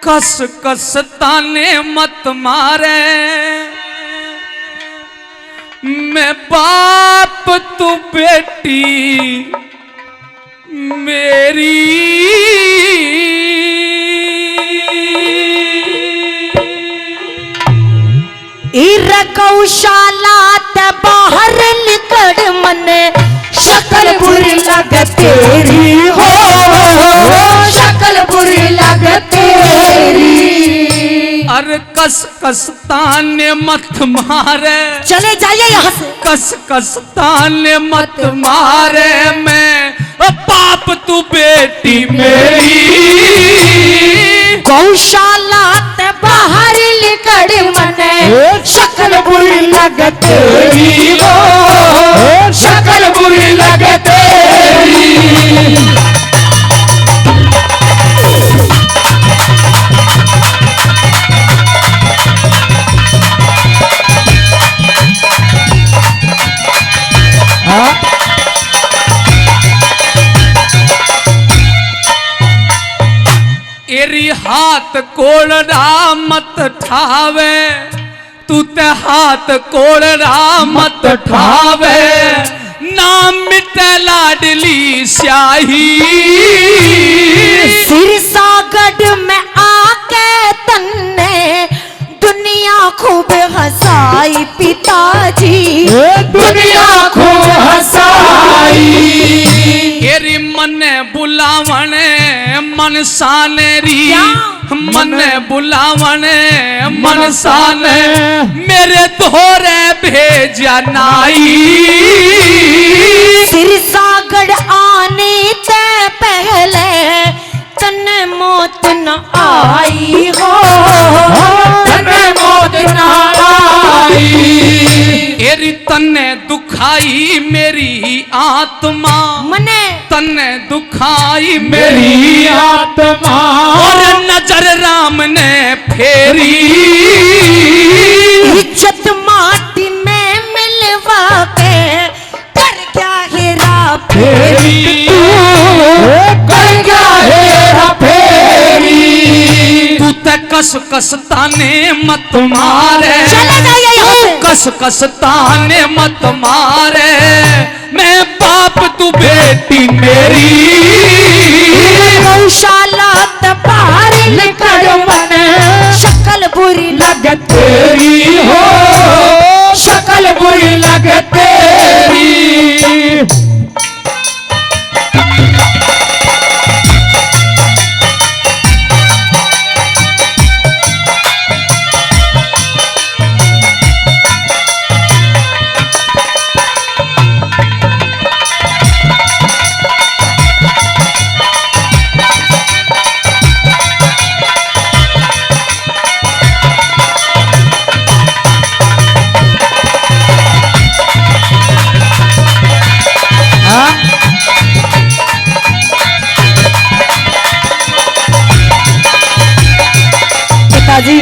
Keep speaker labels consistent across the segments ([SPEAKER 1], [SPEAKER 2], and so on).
[SPEAKER 1] कस कस ताने मत मारे, मैं बाप तू बेटी मेरी।
[SPEAKER 2] गौशाला ते बाहर निकल मने शक्ल बुरी लग तेरी हो, शक्ल बुरी लग तेरी।
[SPEAKER 1] अरे कस कस ताने मत मारे,
[SPEAKER 2] चले जाइए यहाँ से।
[SPEAKER 1] कस कस ताने मत मारे, मैं बाप तू बेटी मेरी।
[SPEAKER 2] गौशाला ते बाहर निकल मने शक्ल बुरी लग तेरी हो, शक्ल बुरी लग तेरी।
[SPEAKER 1] एरी हाथ कोड़रा मत ठावे, तू ते हाथ कोड़रा मत ठावे, नाम मिटे लाडली स्याही।
[SPEAKER 2] सिरसागढ़ में आके तन्ने दुनिया खूब हंसाई पिताजी, दुनिया खूब हंसाई।
[SPEAKER 1] एरी मने बुलावने मन सानेरी, मने बुलावने मन साने, मेरे तोरे भेजा नाई।
[SPEAKER 2] सिरसागढ़ आने से पहले तन्ने मौत न आई हो, तन्ने मौत न आई।
[SPEAKER 1] एरी तन्ने दुखाई मेरी आत्मा,
[SPEAKER 2] मने
[SPEAKER 1] तन्ने दुखाई मेरी आत्मा, और नजर राम ने फेरी।
[SPEAKER 2] इज्जत माटी में मिलवा के कर क्या हेरा फेरी, कर क्या हेरा फेरी।
[SPEAKER 1] तू ते कस कस ताने मत मारे,
[SPEAKER 2] चले जाइए यहाँ से।
[SPEAKER 1] कस कस ताने मत मारे, मैं बाप तू बेटी मेरी।
[SPEAKER 2] गौशाला बाहर निकल मने शक्ल बुरी लग
[SPEAKER 1] तेरी हो,
[SPEAKER 2] शक्ल बुरी लग तेरी। पिताजी,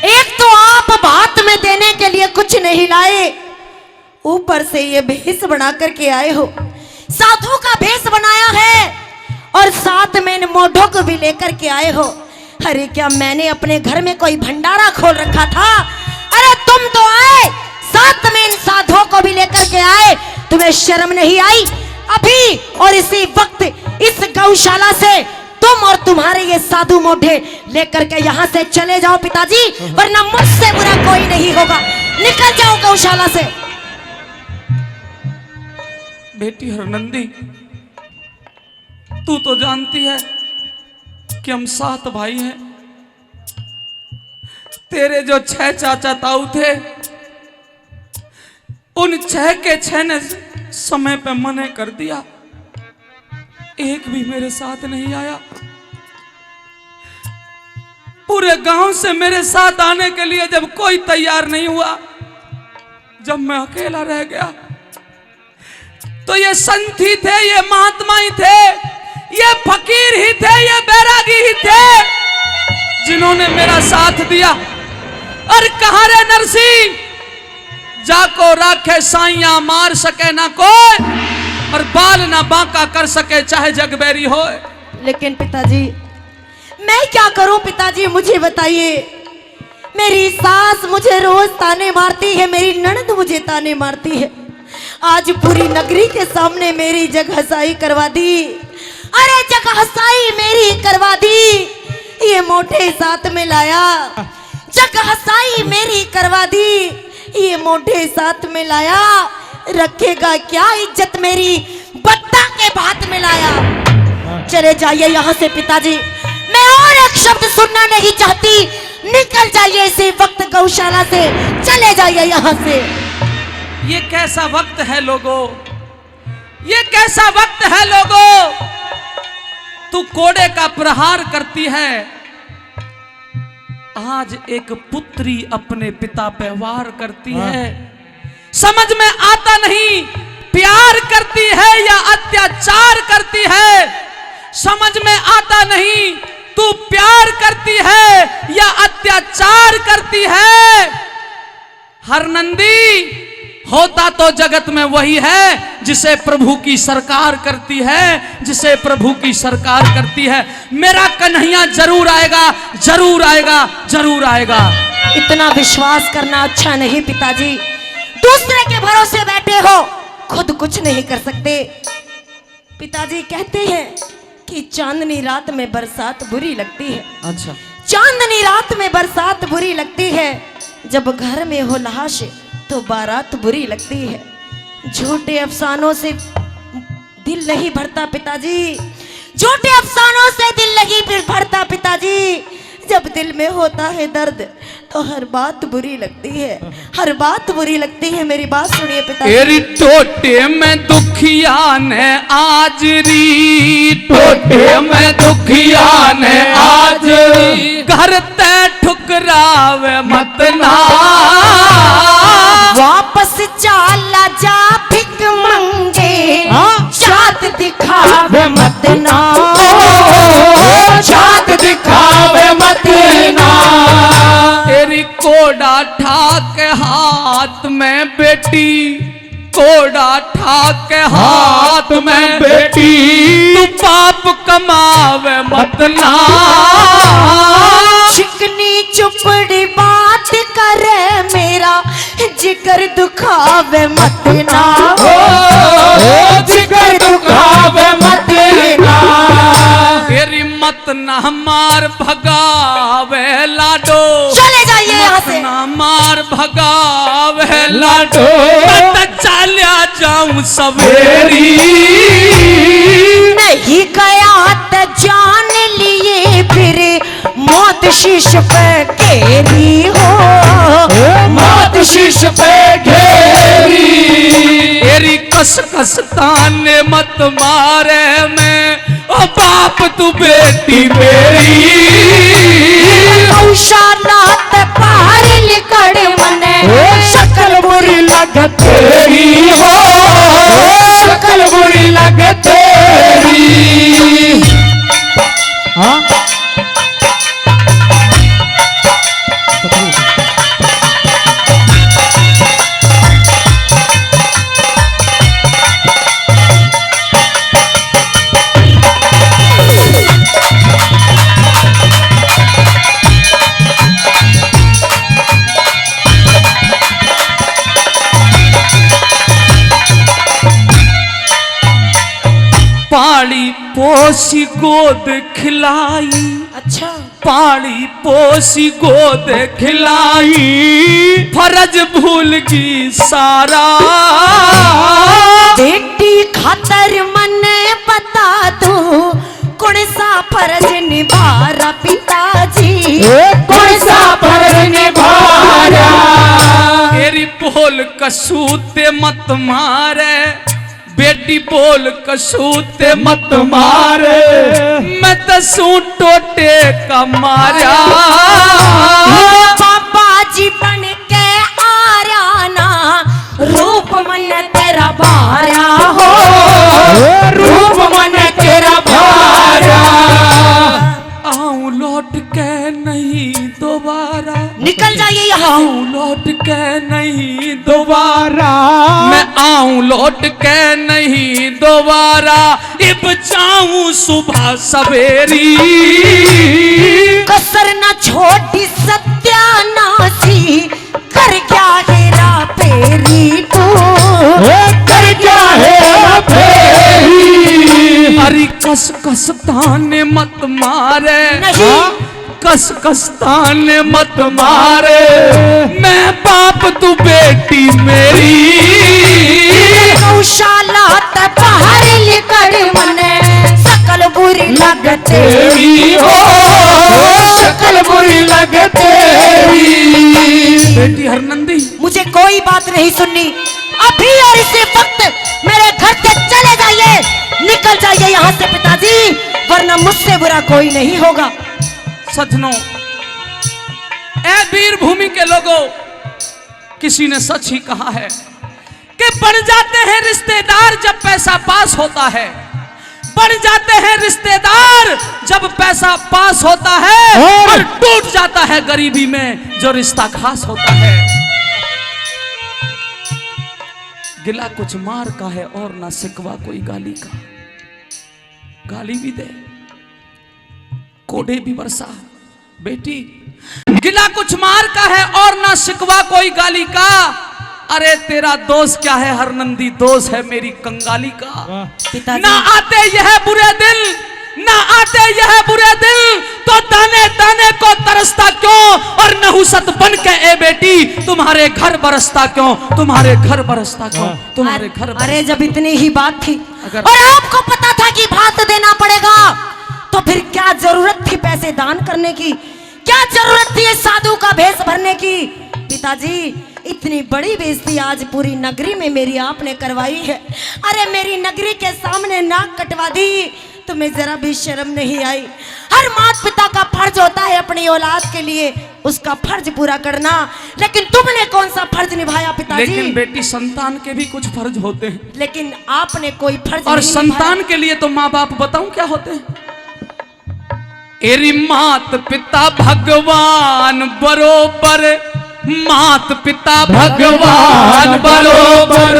[SPEAKER 2] एक तो आप बात में देने के लिए कुछ नहीं लाए, ऊपर से ये भेष बना करके आए हो, साधु का भेष बनाया है, और साथ में इन मोढ़ों को भी लेकर के आए हो। अरे क्या मैंने अपने घर में कोई भंडारा खोल रखा था? अरे तुम तो आए, साथ में इन साधुओं को भी लेकर के आए, तुम्हें शर्म नहीं आई? अभी और इसी वक्त इस गौशाला से तुम और तुम्हारे ये साधु मोढ़े लेकर के यहाँ से चले जाओ पिताजी, वरना मुझसे बुरा कोई नहीं होगा। निकल जाओ गौशाला से।
[SPEAKER 1] बेटी हरनंदी, तू तो जानती है कि हम 7 भाई हैं। तेरे जो 6 चाचा ताऊ थे, उन 6 के 6 ने समय पे मना कर दिया, एक भी मेरे साथ नहीं आया। पूरे गांव से मेरे साथ आने के लिए जब कोई तैयार नहीं हुआ, जब मैं अकेला रह गया, तो ये संत ही थे, ये महात्मा ही थे, ये फकीर ही थे, ये बैरागी ही थे, जिन्होंने मेरा साथ दिया। और कहा रे नरसिंह, जाको राखे साइया, मार सके ना कोई, और बाल ना बांका कर सके चाहे जग बैरी हो।
[SPEAKER 2] लेकिन पिताजी, मैं क्या करूं पिताजी, मुझे बताइए। मेरी सास मुझे रोज ताने मारती है, मेरी ननद मुझे ताने मारती है। आज पूरी नगरी के सामने मेरी जगहसाई करवा दी। अरे जगहसाई मेरी करवा दी, ये मोटे साथ में लाया। जगहसाई मेरी करवा दी, ये मोटे साथ में लाया। रखेगा क्या इज्जत मेरी, बत्ता के भात में लाया। चले जाइए यहाँ से पिताजी, मैं और एक शब्द सुनना नहीं चाहती। निकल जाइए इसी वक्त गौशाला से, चले जाइए यहाँ से।
[SPEAKER 1] ये कैसा वक्त है लोगों, ये कैसा वक्त है लोगों। तू कोड़े का प्रहार करती है, आज एक पुत्री अपने पिता पे वार करती है। समझ में आता नहीं, प्यार करती है या अत्याचार करती है। समझ में आता नहीं, तू प्यार करती है या अत्याचार करती है। हर नंदी होता तो जगत में वही है जिसे प्रभु की सरकार करती है, जिसे प्रभु की सरकार करती है। मेरा कन्हैया जरूर आएगा, जरूर आएगा, जरूर आएगा।
[SPEAKER 2] इतना विश्वास करना अच्छा नहीं पिताजी। दूसरे के भरोसे बैठे हो, खुद कुछ नहीं कर सकते। पिताजी कहते हैं कि चांदनी रात में बरसात बुरी लगती है।
[SPEAKER 1] अच्छा,
[SPEAKER 2] चांदनी रात में बरसात बुरी लगती है, जब घर में हो लाश तो बारात बुरी लगती है। झूठे अफसानों से दिल नहीं भरता पिताजी, झूठे अफसानों से दिल नहीं भरता पिताजी। जब दिल में होता है दर्द तो हर बात बुरी लगती है, हर बात बुरी लगती है। मेरी बात सुनिए पिताजी।
[SPEAKER 1] तेरी टोटे में दुखिया ने आज री, टोटे में दुखिया ने आज री। घर ते ठुकरावे मत ना,
[SPEAKER 2] वापस चाला जा भिक मंगे। जात दिखावे मत ना,
[SPEAKER 1] जात दिखावे मत ना। तेरी कोड़ा ठाक हाथ में बेटी, कोड़ा ठाक हाथ में बेटी। तू पाप कमावे मत ना,
[SPEAKER 2] चिकनी चुपड़ी बात करे मेरा जिगर दुखावे मत ना।
[SPEAKER 1] जिगर दुखावे मत ना। तेरी मत ना मार भगावे लाडो,
[SPEAKER 2] चले जाइए यहाँ से।
[SPEAKER 1] ना मार भगावे लाडो। मैं चलिया जाऊं सवेरी,
[SPEAKER 2] नहीं गया तो जान लिए फिर मौत शीश पे घेरी हो,
[SPEAKER 1] मौत शीश पे घेरी। तेरी कस कस ताने मत मारे मैं, ओ बाप तू बेटी मेरी।
[SPEAKER 2] गौशाला ते पार लिकड़ मने,
[SPEAKER 1] शकल बुरी लग तेरी हो, शकल बुरी लग तेरी। हाँ पाली पोसी गोद खिलाई।
[SPEAKER 2] अच्छा,
[SPEAKER 1] पाली पोसी गोद खिलाई, फर्ज भूल गई सारा।
[SPEAKER 2] बेटी खातर मने बता दो, कौन सा फर्ज निभा रहा पिताजी,
[SPEAKER 1] कौन सा फर्ज निभा रहा। तेरी बोल कसूते मत मारे, बेटी बोल कसूते मत मारे। मैं तसू टोटे का मारा,
[SPEAKER 2] पापा जी बन के आया ना, रूप मन तेरा भारा हो,
[SPEAKER 1] रूप मन तेरा भारा। आऊं आऊं लौट के नहीं दोबारा,
[SPEAKER 2] निकल जाइए यहाँ
[SPEAKER 1] आऊं लौट के नहीं दोबारा, मैं आऊं लौट के नहीं दोबारा, इब जाऊं सुबह सवेरी,
[SPEAKER 2] कसर न छोटी सत्यानाशी, कर क्या हेरा फेरी तू, कर क्या हेरा फेरी।
[SPEAKER 1] अरे कस कस ताने मत मारे,
[SPEAKER 2] नहीं।
[SPEAKER 1] कस कस ताने मत मारे, मैं बाप तू बेटी मेरी,
[SPEAKER 2] गौशाला बाहर लिखड़ मने, सकल बुरी लगते
[SPEAKER 1] हो,
[SPEAKER 2] सकल बुरी लगते।
[SPEAKER 1] बेटी हरनंदी,
[SPEAKER 2] मुझे कोई बात नहीं सुननी, अभी और इसी वक्त मेरे घर से चले जाइए, निकल जाइए यहाँ से पिताजी, वरना मुझसे बुरा कोई नहीं होगा।
[SPEAKER 1] सजनों, ए वीर भूमि के लोगों, किसी ने सच ही कहा है कि बन जाते हैं रिश्तेदार जब पैसा पास होता है, बन जाते हैं रिश्तेदार जब पैसा पास होता है, और टूट जाता है गरीबी में जो रिश्ता खास होता है। गिला कुछ मार का है और ना सिकवा कोई गाली का, गाली भी दे कोडे भी बरसा। बेटी, गिला कुछ मार का है और ना शिकवा कोई गाली का, अरे तेरा दोष क्या है हरनंदी, दोष है मेरी कंगाली का। ना आते यह बुरे दिल, ना आते यह बुरे दिल, तो दाने दाने को तरसता क्यों, और नहुसत बन के ए बेटी तुम्हारे घर बरसता क्यों, तुम्हारे घर बरसता क्यों, तुम्हारे घर।
[SPEAKER 2] अरे जब इतनी ही बात थी
[SPEAKER 1] अगर
[SPEAKER 2] और आपको पता था कि भात देना पड़ेगा, तो फिर क्या जरूरत थी पैसे दान करने की, क्या जरूरत थी साधु का भेष भरने की। पिताजी, इतनी बड़ी बेइज्जती आज पूरी नगरी में मेरी आपने करवाई है। अरे मेरी नगरी के सामने नाक कटवा दी, तुम्हें जरा भी शर्म नहीं आई। हर माता पिता का फर्ज होता है अपनी औलाद के लिए उसका फर्ज पूरा करना, लेकिन तुमने कौन सा फर्ज निभाया पिताजी?
[SPEAKER 1] लेकिन बेटी, संतान के भी कुछ फर्ज होते हैं,
[SPEAKER 2] लेकिन आपने कोई फर्ज
[SPEAKER 1] और
[SPEAKER 2] नहीं
[SPEAKER 1] संतान
[SPEAKER 2] निभाया।
[SPEAKER 1] के लिए तो माँ बाप बताऊं क्या होते हैं। एरी मात पिता भगवान बरोबर, मात पिता भगवान बरोबर,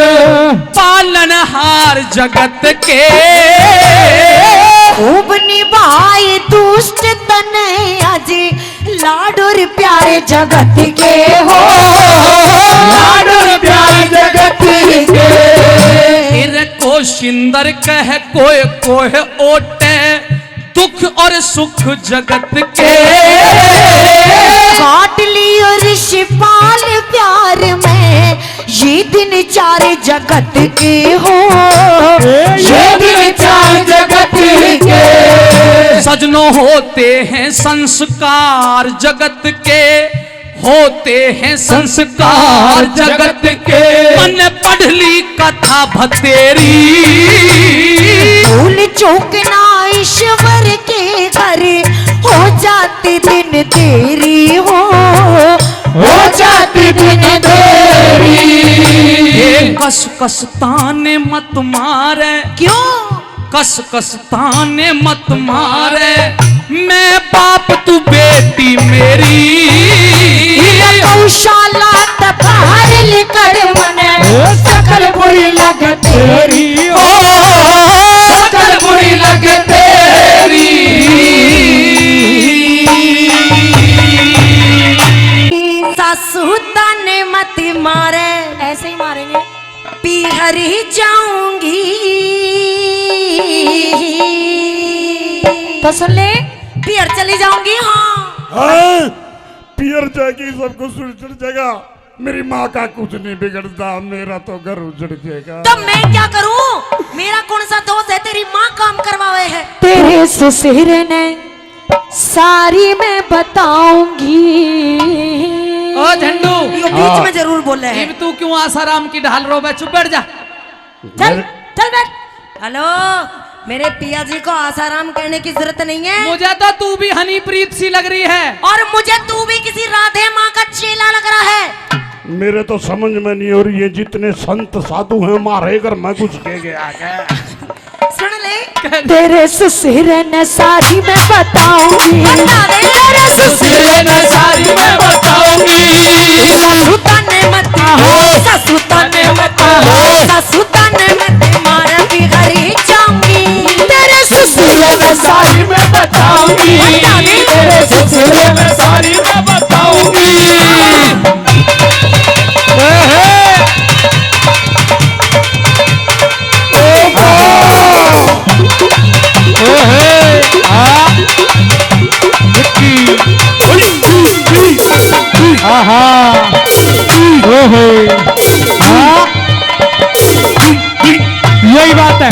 [SPEAKER 1] पालनहार जगत के,
[SPEAKER 2] खूब निभाए दुष्ट तनयाज, लाडोर प्यारे जगत के हो, लाडोर प्यारे जगत के।
[SPEAKER 1] इर को सिंदर कह कोय कोय ओटे, दुख और सुख जगत के,
[SPEAKER 2] काट लियो ऋषिपाल प्यार में, ये दिन चार जगत के हो, ये दिन चार जगत के।
[SPEAKER 1] सजनों, होते हैं संस्कार जगत के, होते हैं संस्कार जगत के, मन पढ़ ली कथा भतेरी,
[SPEAKER 2] भूल चूकना ईश्वर के घर, हो जाती दिन तेरी हो जाती दिन तेरी।
[SPEAKER 1] ये कस कस ताने मत मारे,
[SPEAKER 2] क्यों?
[SPEAKER 1] कस कस ताने मत मारे, मैं बाप तू बेटी मेरी,
[SPEAKER 2] गौशाला बाहर लिखड़ मने, सकल बुरी लग तेरी
[SPEAKER 1] ओ सकल बुरी लग तेरी।
[SPEAKER 2] सासू ताने मत मारे, ऐसे ही मारेंगे, पीहर ही जाऊंगी, तो सुन ले, पीहर चली जाऊंगी। हाँ,
[SPEAKER 3] पियर जाएगी, सब कुछ उजड़ जाएगा, मेरी माँ का कुछ नहीं बिगड़ता, मेरा तो घर उजड़ जाएगा।
[SPEAKER 2] तो मैं क्या करूं? मेरा कौन सा दोस्त है, तेरी माँ काम करवावे है।
[SPEAKER 4] तेरे ससुर ने सारी मैं बताऊंगी।
[SPEAKER 1] ओ झंडू,
[SPEAKER 2] ये बीच में जरूर बोल रहे हैं।
[SPEAKER 1] अब तू क्यों आसाराम की ढाल रो बे, चुप बैठ जा।
[SPEAKER 2] चल चल बैठ। हेलो, मेरे पिया जी को आसाराम कहने की जरूरत नहीं है।
[SPEAKER 1] मुझे तो तू भी हनीप्रीत सी लग रही है,
[SPEAKER 2] और मुझे तू भी किसी राधे माँ का चेला लग रहा है।
[SPEAKER 3] मेरे तो समझ में नहीं हो रही है, जितने संत साधु हैं मारे घर में घुस के गया है।
[SPEAKER 2] सुन ले दे।
[SPEAKER 4] तेरे ससुर ने सारी मैं बताऊंगी,
[SPEAKER 2] बता दे।
[SPEAKER 4] तेरे ससुर ने सारी मैं बताऊंगी।
[SPEAKER 2] ससुता ने मत हो, ससुता ने मत हो, ससुता ने मत मार बिगड़ी जाऊंगी।
[SPEAKER 4] तेरे ससुर ने सारी मैं बताऊंगी,
[SPEAKER 2] बता दे।
[SPEAKER 4] तेरे ससुर ने सारी मैं बताऊंगी।
[SPEAKER 5] यही बात है।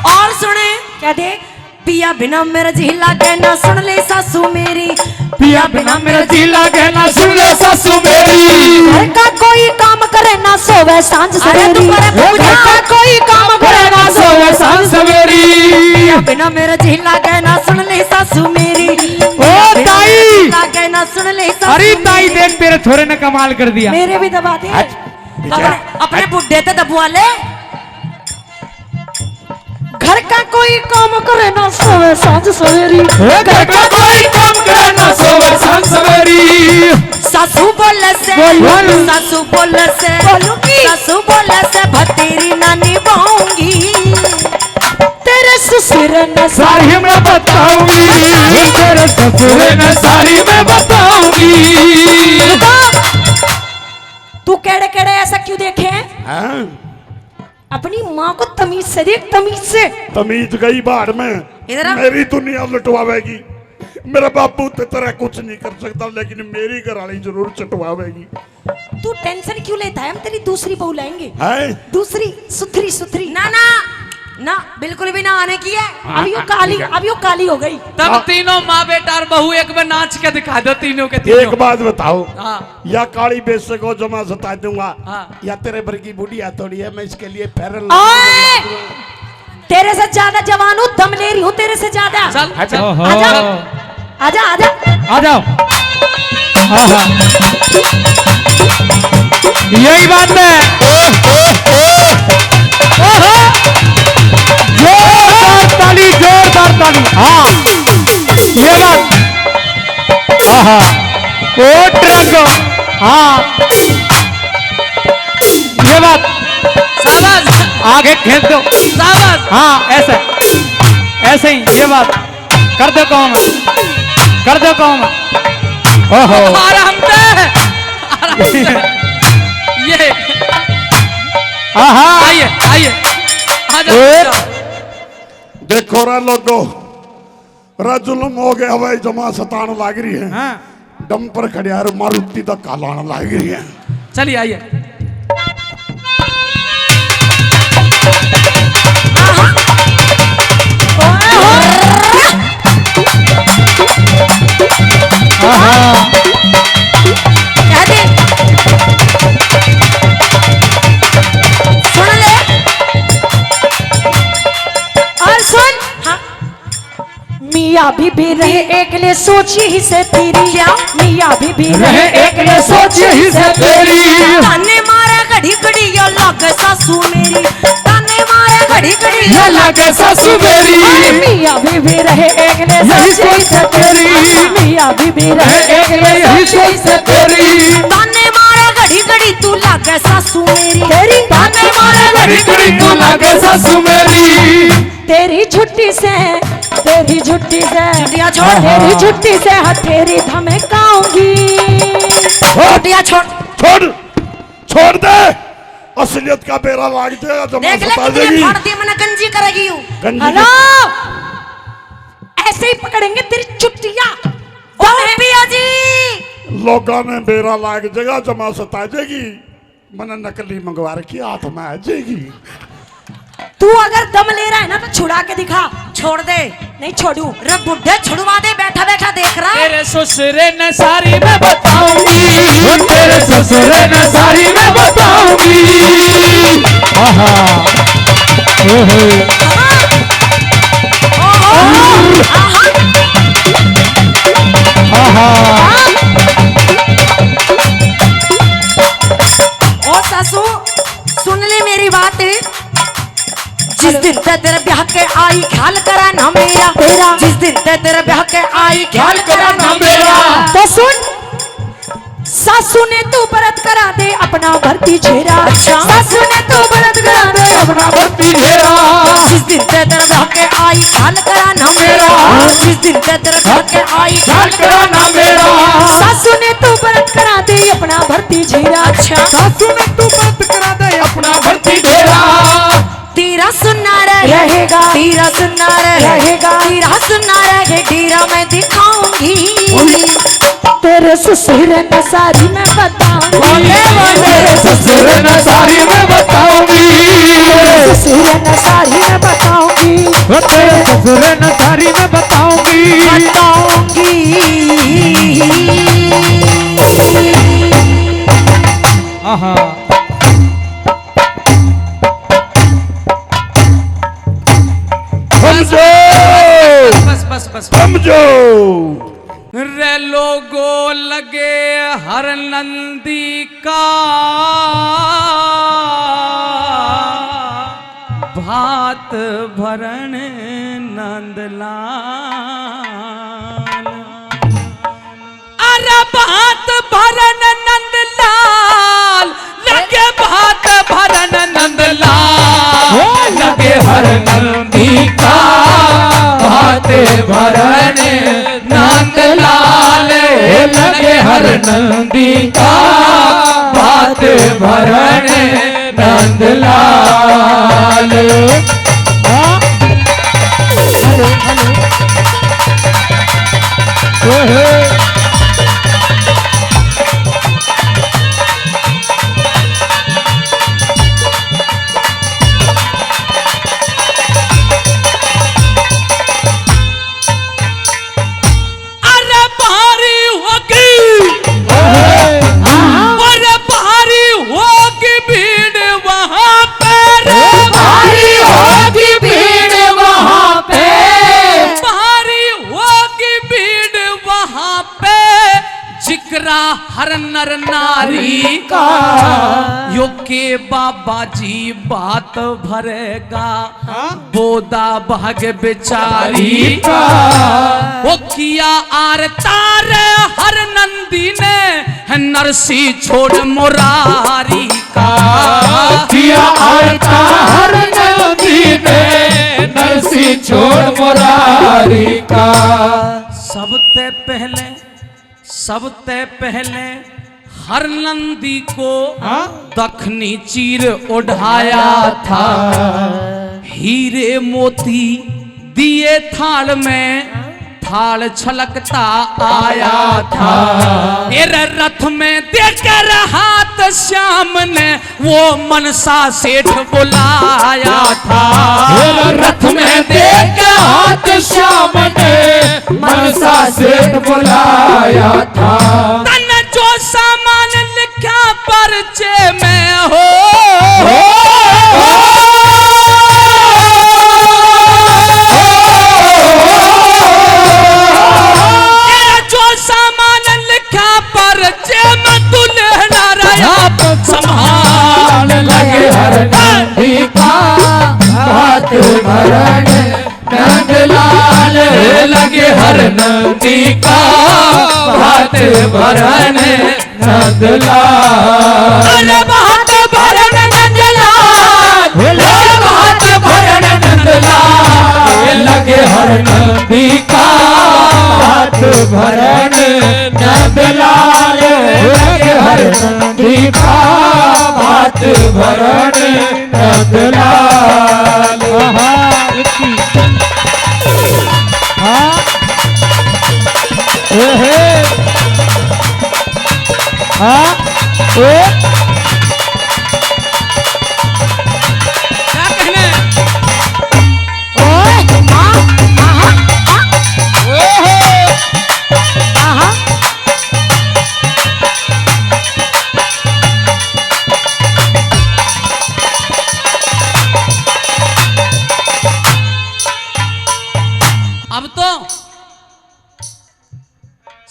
[SPEAKER 2] और सुने क्या दे। पिया बिना मेरा जी लागे ना सुन ले सासू मेरी,
[SPEAKER 5] पिया बिना मेरा जी लागे ना सुन ले सासू मेरी।
[SPEAKER 4] घर का कोई काम करे ना सोवे सांझ
[SPEAKER 2] अरे तू
[SPEAKER 4] सवेरी,
[SPEAKER 2] करे पूजा।
[SPEAKER 4] घर का कोई काम करे ना सोवे सांझ सवेरी।
[SPEAKER 2] पिया बिना मेरा जी लागे ना सुन ले सासू मेरी,
[SPEAKER 5] ओ ताई,
[SPEAKER 2] लागे ना सुन ले सासू
[SPEAKER 5] अरे ताई
[SPEAKER 2] मेरी।
[SPEAKER 5] देख तेरे छोरे ने कमाल कर दिया।
[SPEAKER 4] मेरे भी दबा दे।
[SPEAKER 2] अपने बुढ़े ते दबुआ ले।
[SPEAKER 4] घर का कोई काम करे ना सोवे सांझ सवेरी,
[SPEAKER 5] घर का कोई काम करे ना सोवे सांझ सवेरी।
[SPEAKER 2] सासू बोले से,
[SPEAKER 5] बोल।
[SPEAKER 2] सासू बोले से, सासू बोले से भतीरी ना निभाऊंगी।
[SPEAKER 4] तेरे ससुर ने
[SPEAKER 5] सारी मैं बताऊंगी, तेरे ससुर ने सारी मैं बताऊंगी।
[SPEAKER 4] तू केड़े केड़े ऐसा क्यों देखे हैं?
[SPEAKER 3] हैं?
[SPEAKER 4] अपनी माँ को तमीज से देख, तमीज से।
[SPEAKER 3] तमीज गई बाढ़ में,
[SPEAKER 2] इधर आ।
[SPEAKER 3] मेरी दुनिया लुटवावेगी। मेरा बापू ते तरह कुछ नहीं कर सकता, लेकिन मेरी घरवाली जरूर चटवावेगी।
[SPEAKER 4] तू टेंशन क्यों लेता है? हम तेरी दूसरी बहू लाएंगे,
[SPEAKER 3] हैं?
[SPEAKER 4] दूसरी सुथरी सुथरी।
[SPEAKER 2] ना ना ना, बिल्कुल भी ना आने की है।
[SPEAKER 4] अभी वो काली हो गई।
[SPEAKER 1] तब तीनों माँ बेटा और बहू एक बार नाच के दिखा दो तीनों के तीनों।
[SPEAKER 3] एक बात बताओ,
[SPEAKER 1] हाँ।
[SPEAKER 3] या काली बेसे को जमा सता दूंगा,
[SPEAKER 1] हाँ।
[SPEAKER 3] या तेरे भर की बुढ़िया थोड़ी है, मैं इसके लिए फेरल
[SPEAKER 4] ओए! तेरे से ज्यादा जवान हूँ, दम ले रही हूँ तेरे से ज्यादा।
[SPEAKER 1] चल चल
[SPEAKER 5] ओहो।
[SPEAKER 4] आजा आजा आजा।
[SPEAKER 5] आ जाओ। आहा। यही बात है। जोरदार ताली, जोरदार ताली। हाँ, ये बात। आहा, ओ ट्रक। हाँ, ये बात।
[SPEAKER 1] शाबाश
[SPEAKER 5] आगे खींच दो।
[SPEAKER 1] शाबाश।
[SPEAKER 5] हाँ, ऐसे ऐसे ही ये बात कर दो काम, कर दो काम। ओहो।
[SPEAKER 1] आराम से ये
[SPEAKER 5] आहा।
[SPEAKER 1] आइए आइए आ जाओ।
[SPEAKER 5] एक।
[SPEAKER 3] देखो रे लोगो, जुल्म हो गया भाई, जमा सतान लाग रही है।
[SPEAKER 5] हाँ।
[SPEAKER 3] डम पर खड़िया मारुति तक कालान लाग रही है।
[SPEAKER 1] चलिए आइए।
[SPEAKER 2] क्या दे। सुन ले।
[SPEAKER 4] और सुन,
[SPEAKER 2] हाँ।
[SPEAKER 4] मियाँ बीबी रहे एक ले सोची ही से तेरी।
[SPEAKER 2] क्या?
[SPEAKER 4] मियाँ बीबी
[SPEAKER 5] रहे
[SPEAKER 4] रहे
[SPEAKER 5] एक ले सोच ही से तेरी।
[SPEAKER 2] ताने मारे घड़ी घड़ी यो लगे सासू मेरी, ताने मारे घड़ी घड़ी यो
[SPEAKER 5] ये लगे सासू मेरी।
[SPEAKER 4] मियाँ बीबी रहे एक ले
[SPEAKER 5] यही
[SPEAKER 4] सोची ही से तेरी। मियाँ बीबी रहे एक ले
[SPEAKER 5] यही
[SPEAKER 4] सोची ही से
[SPEAKER 5] तेरी।
[SPEAKER 2] ताने मारे घड़ी घड़ी तू लगे सासू मेरी,
[SPEAKER 4] तेरी
[SPEAKER 2] ताने मारे
[SPEAKER 5] घड़ी घड़ी तू लगे सासू मेरी।
[SPEAKER 4] तेरी छुट्टी से, तेरी छुट्टी से,
[SPEAKER 2] छुट्टियां छोड़।
[SPEAKER 4] तेरी छुट्टी से हथेरी धमकाऊंगी।
[SPEAKER 2] छुट्टियां छोड़।
[SPEAKER 3] छोड़, छोड़ दे। असलियत का बेरा लाग जाएगा, जमा
[SPEAKER 2] देख ले
[SPEAKER 3] सता
[SPEAKER 2] कितने
[SPEAKER 3] देगी।
[SPEAKER 2] फाड़ती मैंने गंजी करेगी यू।
[SPEAKER 3] गंजी
[SPEAKER 4] हेलो, ऐसे ही पकड़ेंगे तेरी चुट्टियां।
[SPEAKER 2] ओ पिया जी,
[SPEAKER 3] लोगों ने बेरा लाग जाएगा, जमा सता जाएगी। मैंने नकली मंगवा रखी, हाथ में आ जाएगी।
[SPEAKER 4] तू अगर दम ले रहा है ना तो छुड़ा के दिखा।
[SPEAKER 2] छोड़ दे।
[SPEAKER 4] नहीं छोड़ू।
[SPEAKER 2] रे बुढ़े छुड़वा दे, बैठा बैठा देख रहा है।
[SPEAKER 1] तेरे ससुरे न सारी मैं बताऊंगी,
[SPEAKER 5] तेरे ससुरे न सारी मैं बताऊंगी। आहा ओहो आहा
[SPEAKER 2] ओ सासू सुन ले मेरी बात, जिस दिन ते तेरे ब्याह के आई ख्याल करा ना मेरा तेरा, जिस दिन ते तेरे ब्याह के आई ख्याल करा ना मेरा।
[SPEAKER 4] तो सुन, सासू ने तू व्रत करा दे अपना भर्ती छेरा।
[SPEAKER 2] अच्छा।
[SPEAKER 4] सासू ने तू व्रत करा दे अपना भर्ती छेरा।
[SPEAKER 2] जिस दिन ते तेरे ब्याह के आई ख्याल करा ना मेरा, जिस दिन ते तेरे ब्याह के आई ख्याल करा ना मेरा।
[SPEAKER 4] सासू ने तू व्रत करा दे अपना भर्ती छेरा।
[SPEAKER 2] अच्छा।
[SPEAKER 5] सासू ने तू व्रत करा दे अपना भर्ती ढेरा।
[SPEAKER 2] तेरा सुनना
[SPEAKER 4] रहेगा,
[SPEAKER 2] तेरा सुनना
[SPEAKER 4] रहेगा,
[SPEAKER 2] तेरा सुनना रहे डेरा मैं दिखाऊंगी।
[SPEAKER 4] तेरे ससुर न सारी मैं बताऊंगी,
[SPEAKER 5] तेरे ससुर न सारी मैं बताऊंगी,
[SPEAKER 4] ससुर न सारी मैं बताऊंगी,
[SPEAKER 5] तेरे ससुर न सारी मैं बताऊंगी। आहा
[SPEAKER 3] समझो,
[SPEAKER 1] बस बस बस।
[SPEAKER 3] समझो।
[SPEAKER 1] रे लोगो लगे हर नंदी का भात भरण नंदलाल। अरे भात भरण नंदलाल, लगे भात भरण नंदलाल, लगे हर नंदी का भात भरण नंदलाल, लगे हर नंदी का भात भरण नंदलाल। अरे भारी होगी, अरे भारी होगी भीड़ वहाँ पे,
[SPEAKER 4] भारी होगी भीड़ वहाँ पे,
[SPEAKER 1] भारी होगी भीड़ वहाँ पे, जिक्रा हर नर नारी का, यो के बाबा जी बात भरेगा, बोदा भाग बेचारी का। वो किया आर तार हर नंदी ने, है नरसी छोड़ मुरारी का,
[SPEAKER 5] किया आरता हर नंदी ने, नरसी छोड़ मुरारी का।
[SPEAKER 1] सबते पहले हर नंदी को दखनी चीर उठाया था, हीरे मोती दिए थाल में, थाल छलकता आया था। तेरे रथ में देकर हाथ श्याम ने वो मनसा सेठ बुलाया था,
[SPEAKER 5] रथ में देकर हाथ श्याम ने मनसा सेठ बुलाया था।
[SPEAKER 1] तन जो सामान लिखा पर्चे में हो, जो सामान लिखा पर्चे में दुल्हन रहा संभाल
[SPEAKER 5] लगे हर नंदी का भात भरण नंदलाल, लगे हर नंदी का भात भरण नंदलाल।
[SPEAKER 1] अरे भात भरण नंदलाल,
[SPEAKER 5] भात भरण नंदलाल, लगे हर नंदी का भात भरण नंदलाल, लगे हर नंदी का भात भरण नंदलाल।
[SPEAKER 1] क्या कहने?
[SPEAKER 2] ओए, हाँ, हाँ, हाँ।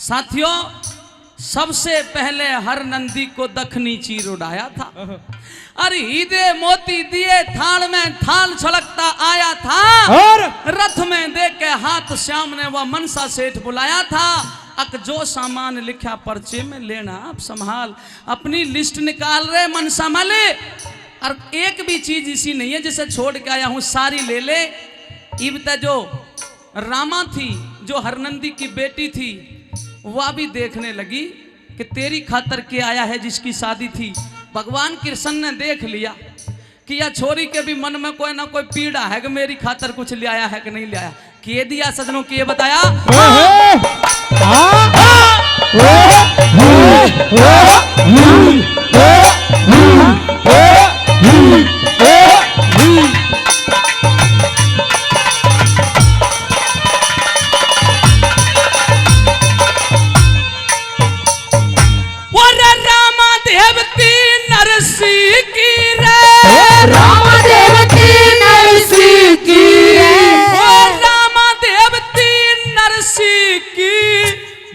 [SPEAKER 1] साथियों, सबसे पहले हर नंदी को दखनी चीर उड़ाया था। अरे हीरे मोती दिए थाल में थाल छलकता आया था,
[SPEAKER 5] और
[SPEAKER 1] रथ में देख के हाथ श्याम ने वह मनसा सेठ बुलाया था। अक जो सामान लिखा पर्चे में लेना आप संभाल, अपनी लिस्ट निकाल रहे मनसा माले। और एक भी चीज इसी नहीं है जिसे छोड़ के आया हूं, सारी ले ले। इबता जो रामा थी, जो हरनंदी की बेटी थी, वह भी देखने लगी कि तेरी खातर के आया है जिसकी शादी थी। भगवान कृष्ण ने देख लिया कि यह छोरी के भी मन में कोई ना कोई पीड़ा है कि मेरी खातर कुछ ले आया है कि नहीं ले आया। किए दिया सजनों, किए बताया।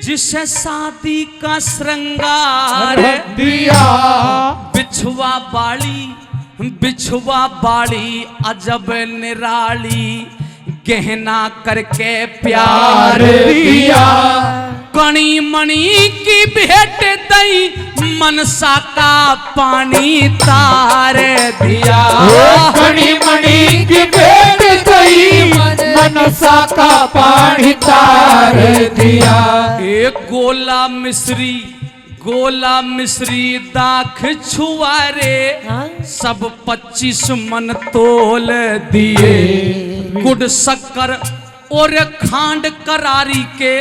[SPEAKER 1] जिसे शादी का श्रृंगार
[SPEAKER 5] दिया,
[SPEAKER 1] बिछुआ बाड़ी अजब निराली, गहना करके प्यार दिया। कणी मणि की भेंट दई, मनसा का पानी तार दिया।
[SPEAKER 5] कणी मणि की भेंट दई, मनसा का पानी तार दिया।
[SPEAKER 1] एक गोला मिश्री दाख छुआरे, सब 25 मन तोल दिए। गुड़ शक्कर और खांड करारी के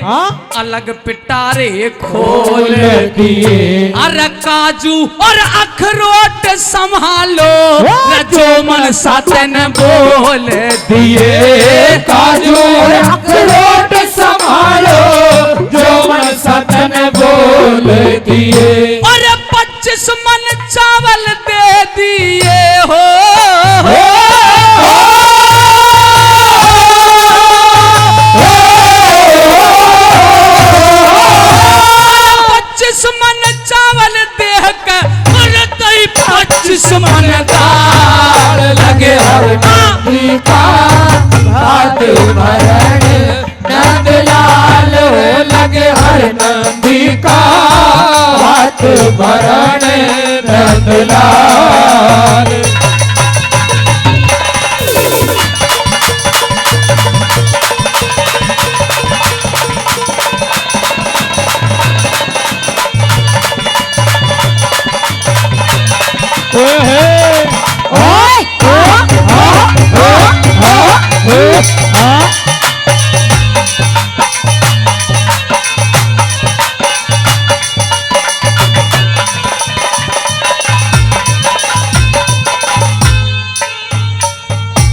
[SPEAKER 1] अलग पिटारे खोल दिए। अरे काजू और अखरोट संभालो, जो मन सातन बोल दिए।
[SPEAKER 5] काजू और अखरोट संभालो, जो मन सातन बोल दिए।
[SPEAKER 1] और 25 मन चावल दे दिए हो। 25 मन चावल देह के, और 25 मन दाल लगे हर
[SPEAKER 5] नंदी का भात भरण, नंदलाल लगे हर नंदी का भात भरण, नंदलाल।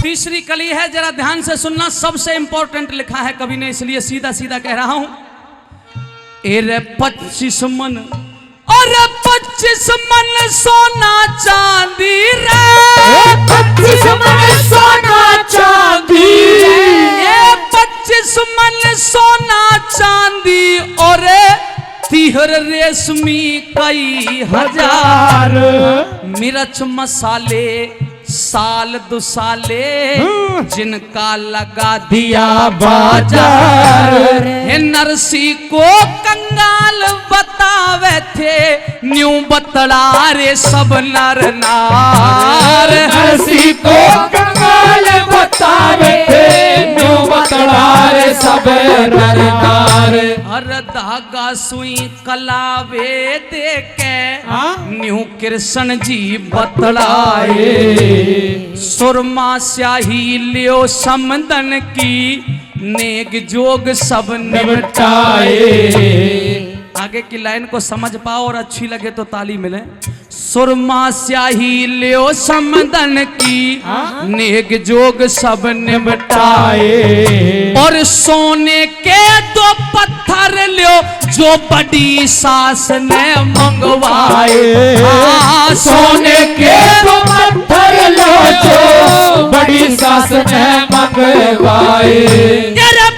[SPEAKER 1] तीसरी कली है, जरा ध्यान से सुनना, सबसे इंपॉर्टेंट लिखा है कवि ने, इसलिए सीधा सीधा कह रहा हूं। एरे 25 मन, और 25 मन सोना चांदी रे,
[SPEAKER 2] 25 मन सोना चांदी,
[SPEAKER 1] 25 मन सोना चांदी, और 30 रेशमी कई हजार। मिर्च मसाले साल दुसाले, जिनका लगा दिया बाजार। नरसी को कंगाल बतावे थे, न्यू बतला रे सब नर नार।
[SPEAKER 5] नरसी को कंगाल बतावे थे, न्यू बतला रे सब नर नार।
[SPEAKER 1] हर धागा सुई कलावे दे के, न्यू कृष्ण जी बतलाए। सुरमा स्याही लियो समदन की, नेग जोग सब निपटाए। आगे की लाइन को समझ पाओ और अच्छी लगे तो ताली मिले। सुरमा स्याही लियो समदन की, नेग जोग सब निपटाए। और सोने के 2 पत्थर लियो, जो बड़ी सास ने मंगवाए।
[SPEAKER 5] सोने के 2 पत्थर लो, जो बड़ी सास ने मंगवाए।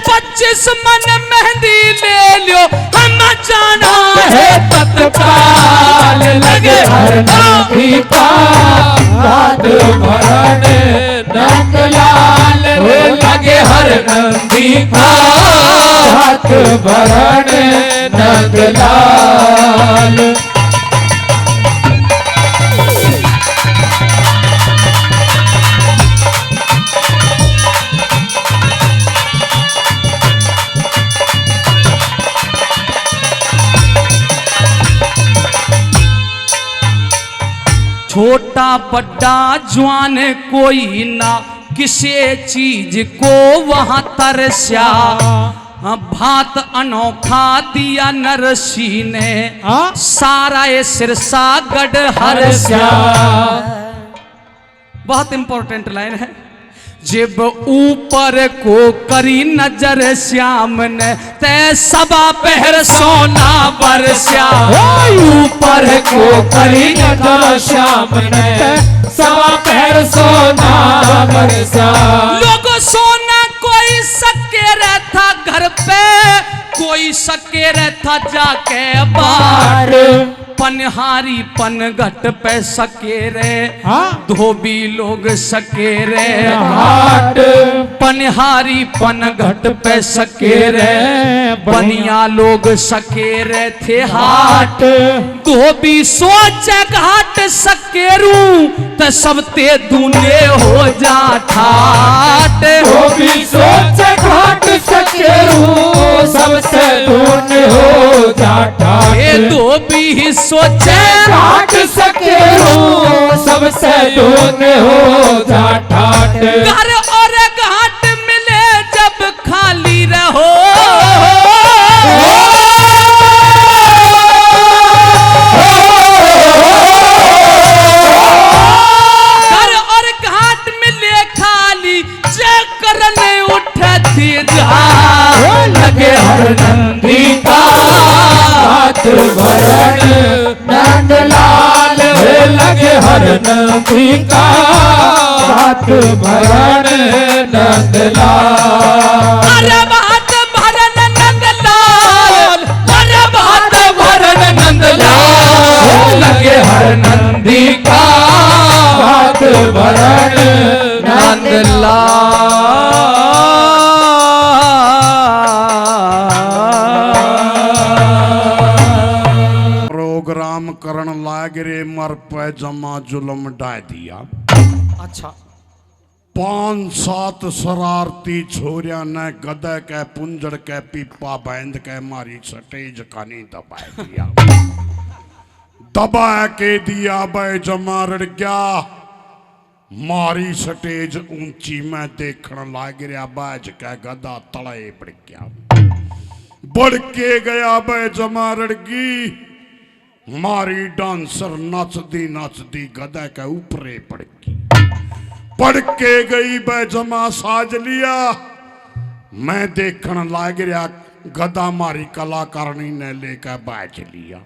[SPEAKER 1] 25 मन मेहंदी ले लियो, हम जाना
[SPEAKER 5] है तत्काल लगे हर नंदी का हाथ भरण नंदलाल लगे हर नंदी का हाथ भरण नंदलाल।
[SPEAKER 1] छोटा बड़ा जवान कोई ना किसी चीज को वहां तरस्या, भात अनोखा दिया नरसी ने सारा ये सिरसा गढ़ हरस्या। बहुत इंपॉर्टेंट लाइन है। जब ऊपर को करी नजर श्याम ने ते सबा पहर सोना बरस्या।
[SPEAKER 5] ऊपर को करी नजर श्याम ने सबा पहर सोना बरस्या।
[SPEAKER 1] लोगो सोना कोई सके रहता घर पे, कोई सके रहता जाके बाहर। पनहारी पन घट पे सके रे धोबी लोग सके रे हाट। पनहारी पन घट पे सके रे बनिया लोग सके रे थे हाट। धोबी सोच घाट सकेरू तो सबते दूने हो जा ठाट।
[SPEAKER 5] धोबी सोच घाट सकेरू सबसे दूने हो जा ठाट।
[SPEAKER 1] धोबी सोचे
[SPEAKER 5] घाट सकेरू सबसे दूने हो जा ठाट।
[SPEAKER 1] घर और घाट मिले जब खाली रहो, घर और घाट मिले खाली चक्कर उठती जा।
[SPEAKER 5] लगे हर नंदी का हाथ भरण नंदलाल लगे हर नंदी का हाथ भरण नंदलाल।
[SPEAKER 1] अरे बात भरण नंदलाल, अरे बात भरण नंदलाल
[SPEAKER 5] लगे हर नंदी का हाथ भरण
[SPEAKER 1] नंदलाल।
[SPEAKER 3] प्रोग्राम करण लाग रे मर पे जमा जुलम डाय दिया।
[SPEAKER 1] अच्छा
[SPEAKER 3] 5-7 शरारती छोरिया ने गदे के पुंजड़ के पीपा बैंद के मारी सटेज कानी दबाए दिया। दबा के दिया बे जमा रड़ गया मारी सटेज ऊंची में देखण लाग रहा बाज के गदा तले पड़ गया। बढ़ के गया बे जमा रड़गी मारी डांसर नचदी नचदी गदा के ऊपरे पड़ गई। पड़ के गई बे जमा साज लिया। मैं देखण लाग रहा गदा मारी कलाकारणी ने लेकर बाज लिया।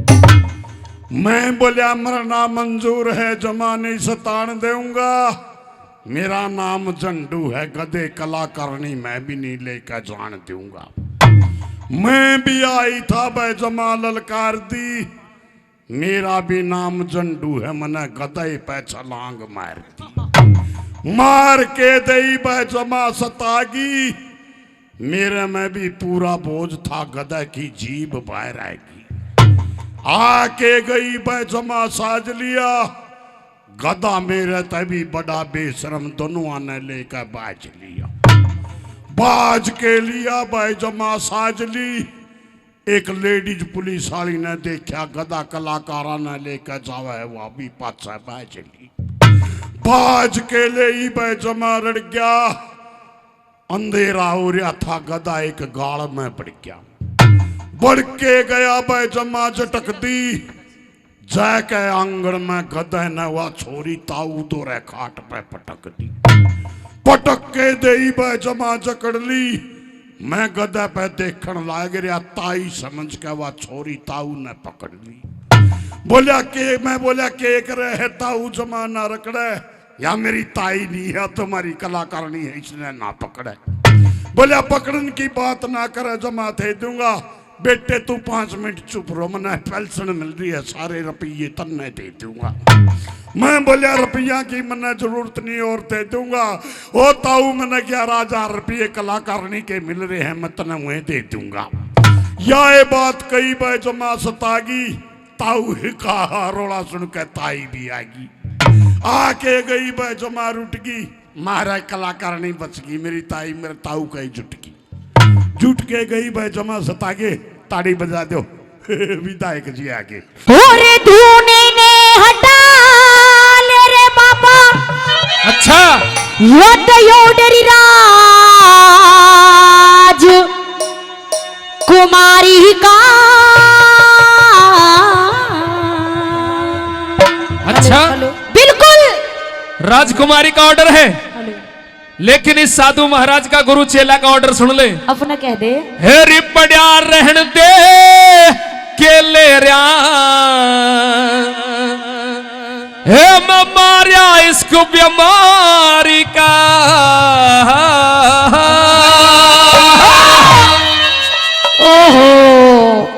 [SPEAKER 3] मैं बोलिया मरना मंजूर है जमा नहीं सतान दूंगा। मेरा नाम झंडू है गधे कलाकारणी मैं भी नहीं लेकर जान दूंगा। मैं भी आई था बे जमा ललकार दी। मेरा भी नाम झंडू है मने गधे पे छलांग मार दी। मार के दई बे जमा सतागी। मेरे में भी पूरा बोझ था गधे की जीभ बाहर आएगी। आके गई बे जमा साज लिया। गधा मेरे तभी बड़ा बेशरम दोनों ने लेकर बाज लिया। बाज के लिया बे जमा साज ली। एक लेडीज पुलिस वाली ने देखा गधा कलाकारा ने लेकर जावा है वह भी पाछा बाज ली। बाज के ले बे जमा रड़ गया। अंधेरा हो रहा था गधा एक गाड़ में पड़ गया। बढ़ के गया बे जमा झटक दी। जाके आंगन में गधे ने वह छोरी ताऊ दो रे खाट पे पटक दी। पटक के दे बे जमा जकड़ ली। मैं गधे पे देखण लाग रहा ताई समझ के वह छोरी ताऊ ने पकड़ ली। बोलिया के मैं बोलिया के करे है ताऊ जमा ना रकड़े या मेरी ताई नहीं है तुम्हारी कलाकारणी है इसने ना पकड़े। बोलिया पकड़न की बात ना करे जमा थे दूंगा। बेटे तू 5 मिनट चुप रहो, मना पेंशन मिल रही है, सारे रुपये तन्ने दे दूंगा। मैं बोलिया रुपया की मना जरूरत नहीं और दे दूंगा। ओ ताऊ मैंने 11,000 रुपये कलाकारणी के मिल रहे हैं, मैं तना वह दे दूंगा। या ये बात कई बार जमा सतागी, ताऊ का रोड़ा सुन के ताई भी आगी। आके गई बार जमा रुटगी, महाराज कलाकारणी बच गई, मेरी ताई मेरे ताऊ का ही जुटगी। जुट के गई भाई जमा सतागे, ताड़ी बजा दो विधायक जी आगे।
[SPEAKER 4] ओरे धूने ने हटा ले रे बाबा,
[SPEAKER 5] अच्छा
[SPEAKER 4] योडरी राज कुमारी का।
[SPEAKER 5] अच्छा
[SPEAKER 4] बिल्कुल
[SPEAKER 5] राजकुमारी का ऑर्डर है, लेकिन इस साधु महाराज का गुरु चेला का ऑर्डर सुन ले।
[SPEAKER 4] अपना कह दे
[SPEAKER 5] हेरी पड़िया रहन दे केले रया, हे मैं मारिया इसको बीमारी का।
[SPEAKER 4] ओहो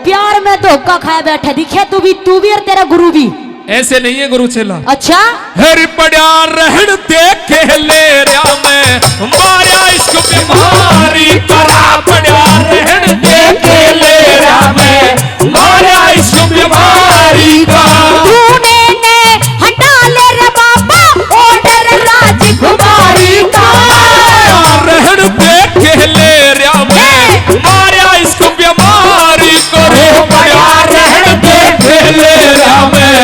[SPEAKER 4] प्यार में धोखा खाया बैठा दिखे तू भी और तेरा गुरु भी।
[SPEAKER 5] ऐसे नहीं है गुरु चेला।
[SPEAKER 4] अच्छा
[SPEAKER 5] हेरी पड़िया रहन दे केले रया, मैं मारिया इसको बीमारी करा। पड़िया रहन दे केले रया, मैं मारिया इसको बीमारी का।
[SPEAKER 4] तूने ने हटा ले रे बाबा ऑर्डर राजकुमारी का।
[SPEAKER 5] रहन दे केले रया, मैं मारिया इसको बीमारी करो। पड़िया रहन दे केले रया, मैं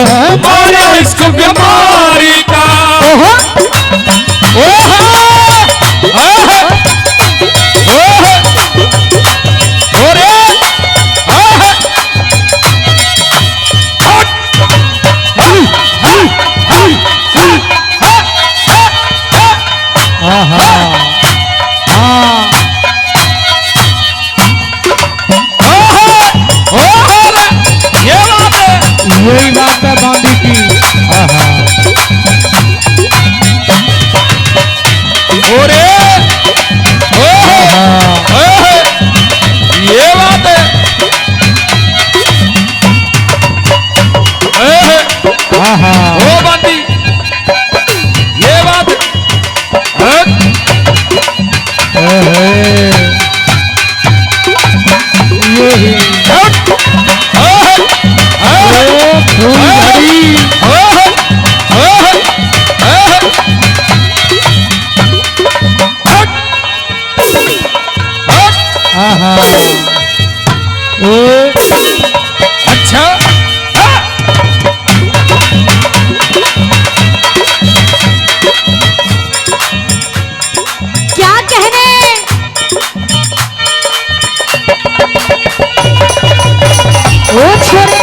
[SPEAKER 5] मारिया इसको बीमारी का। ओहो ओहो ओहो ओरे ओहो यही बात है बांधी की। ओरे ये बात है। ओ बांधी ये बात अच्छा
[SPEAKER 4] क्या कहने ओ छोरे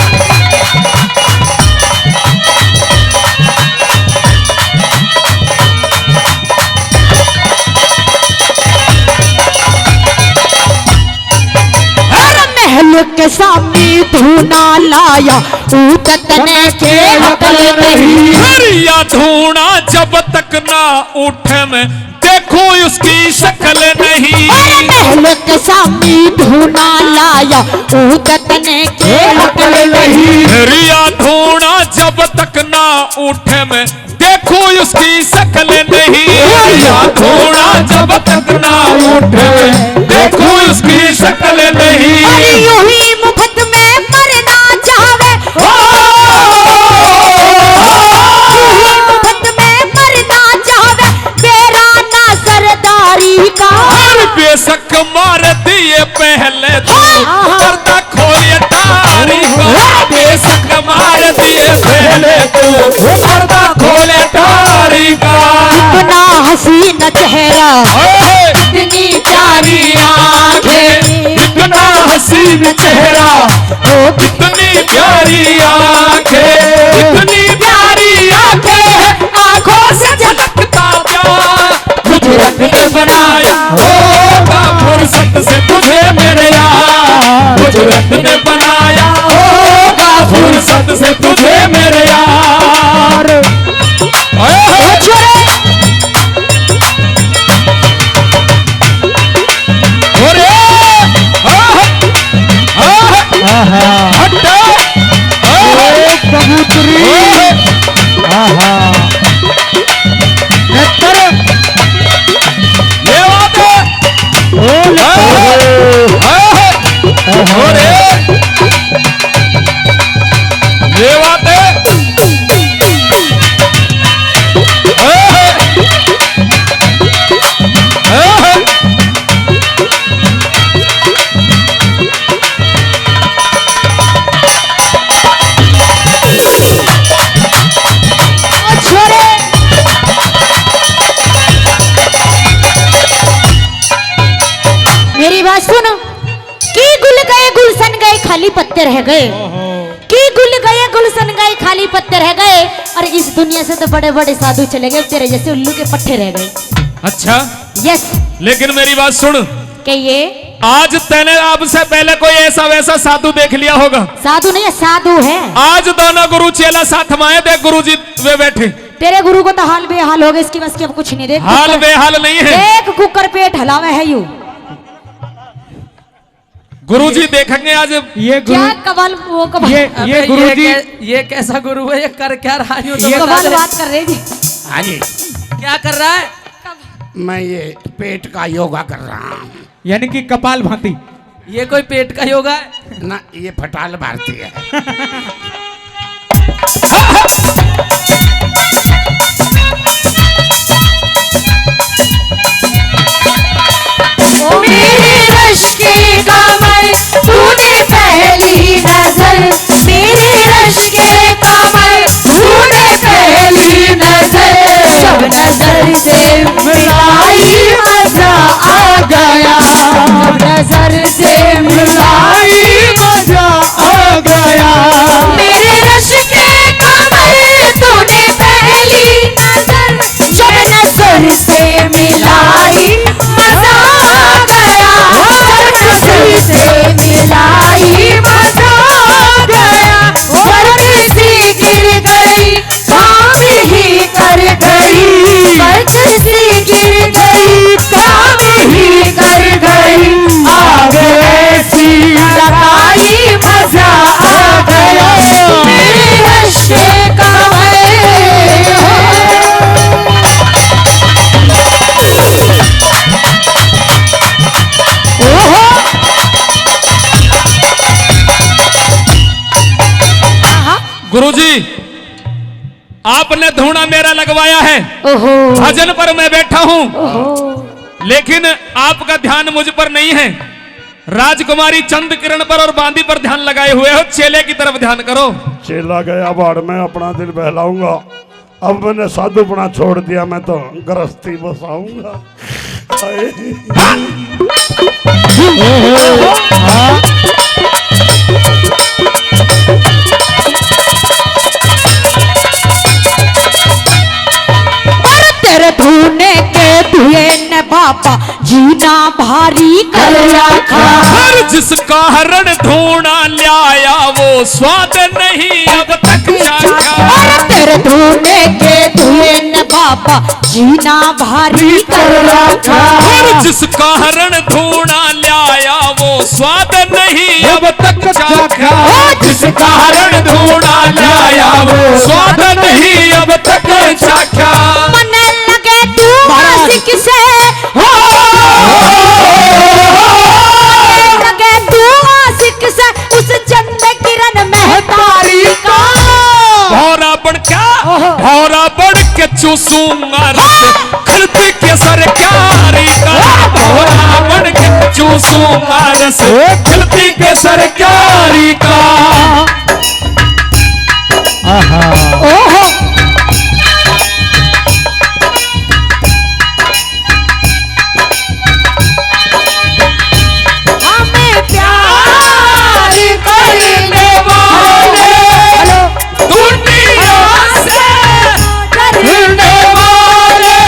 [SPEAKER 4] महल के सामने धूना लाया ऊतत ने के हकल नहीं।
[SPEAKER 5] हरिया धूना जब तक ना उठे में देखो उसकी शक्ल नहीं।
[SPEAKER 4] महल के सामने धूना लाया ऊतत ने के हकल नहीं।
[SPEAKER 5] हरिया धूना जब तक ना उठे में देखो उसकी शक्ल नहीं। हरिया धूना जब तक ना उठे में देखो उसकी शक्ल नहीं।
[SPEAKER 4] यूं ही मुफ्त में मरना चाहे, मुफ्त में मरना चाहे तेरा ना सरदारी का।
[SPEAKER 5] बेशक मार दिए पहले तो पर्दा खोलिए तारी का। बेशक मार दिए पहले तो पर्दा खोले तारी का।
[SPEAKER 4] इतना हसीन चेहरा
[SPEAKER 5] इतनी प्यारी आंखें, इतना हसीन चेहरा, ओ कितनी प्यारी आंखें, इतनी प्यारी आंखें, आंखों से झलकता प्यार। तुझे रब ने बनाया होगा फुर्सत से तुझे मेरे यार। तुझे रब ने बनाया होगा फुर्सत से तुझे मेरे यार। ये बात है।
[SPEAKER 4] मेरी बात सुनो कि गुल गए गुलशन गए खाली पत्ते रह गए, कि गुल गए गुलशन गए खाली पत्ते रह गए, और इस दुनिया से तो बड़े बड़े साधु चले गए, तेरे जैसे उल्लू के पट्टे रह गए।
[SPEAKER 5] अच्छा
[SPEAKER 4] यस।
[SPEAKER 5] लेकिन मेरी बात सुन,
[SPEAKER 4] कि ये
[SPEAKER 5] आज तैने अब से पहले कोई ऐसा वैसा साधु देख लिया होगा?
[SPEAKER 4] साधु नहीं है, साधु है।
[SPEAKER 5] आज दोनों गुरु चेला साथ में आए, देख गुरु जी वे बैठे।
[SPEAKER 4] तेरे गुरु को तो हाल बेहाल हो गए, इसकी बस की अब कुछ नहीं। देख
[SPEAKER 5] हाल बेहाल नहीं है,
[SPEAKER 4] एक कुकर पेट हलावे है यू।
[SPEAKER 5] गुरु जी देखेंगे आज
[SPEAKER 1] ये
[SPEAKER 4] क्या कबाल वो कबाल,
[SPEAKER 1] ये गुरुजी ये कैसा गुरु है? ये कर क्या रहा है?
[SPEAKER 4] ये कबाल बात कर रहे जी।
[SPEAKER 3] हाँ जी,
[SPEAKER 1] क्या कर रहा है?
[SPEAKER 3] मैं ये पेट का योगा कर रहा हूँ।
[SPEAKER 1] यानी कि कपाल भाती। ये कोई पेट का योगा है
[SPEAKER 3] ना, ये फटाल भारती है।
[SPEAKER 2] मेरे रश के कमर तूने पहली नजर, मेरे रश के कमर तूने पहली नजर, सब नजर से मिलाई मजा आ गया, सब नजर से मिलाई मजा आ गया। मेरे रश के कमर तूने पहली नजर, जब नजर से मिलाई मजा आ गया, जब नजर से मिलाई मजा आ गया। वर्दी सी गिर गई, काम ही कर गई, वर्दी सी गिर गई, काम ही कर गई। आग ऐसी लगाई मजा आ गया, मेरे रश्के कमर।
[SPEAKER 5] गुरुजी आपने धूना मेरा लगवाया है,
[SPEAKER 4] ओहो
[SPEAKER 5] भजन पर मैं बैठा हूँ, लेकिन आपका ध्यान मुझ पर नहीं है। राजकुमारी चंद किरण पर और बांदी पर ध्यान लगाए हुए हो, चेले की तरफ ध्यान करो।
[SPEAKER 3] चेला गया बाढ़ में, अपना दिल बहलाऊंगा। अब मैंने साधुपना छोड़ दिया, मैं तो गृहस्थी बसाऊंगा।
[SPEAKER 4] तेरे धूने के धुए ने बाबा जीना भारी कर रखा,
[SPEAKER 5] हर जिसका हरण धूना लाया वो स्वाद नहीं अब तक चाखा।
[SPEAKER 4] तेरे धूने के धुए ने बाबा जीना भारी कर रखा,
[SPEAKER 5] हर जिसका हरण धूना लाया वो स्वाद नहीं अब तक चाखा। जिसका हरण धूना लाया वो स्वाद नहीं अब तक चाखा।
[SPEAKER 4] मन लगे तू आशिक से, लगे तू आशिक से उस चंद किरण महतारी का।
[SPEAKER 5] भौरा बन क्या, भौरा बन के चूसूंगा रस खिलती के सरकारी का। भौरा बन के चूसूंगा रस खिलती के सरकारी का।
[SPEAKER 4] ओहो
[SPEAKER 2] हमें प्यार करने वाले, दुनिया से डरने वाले,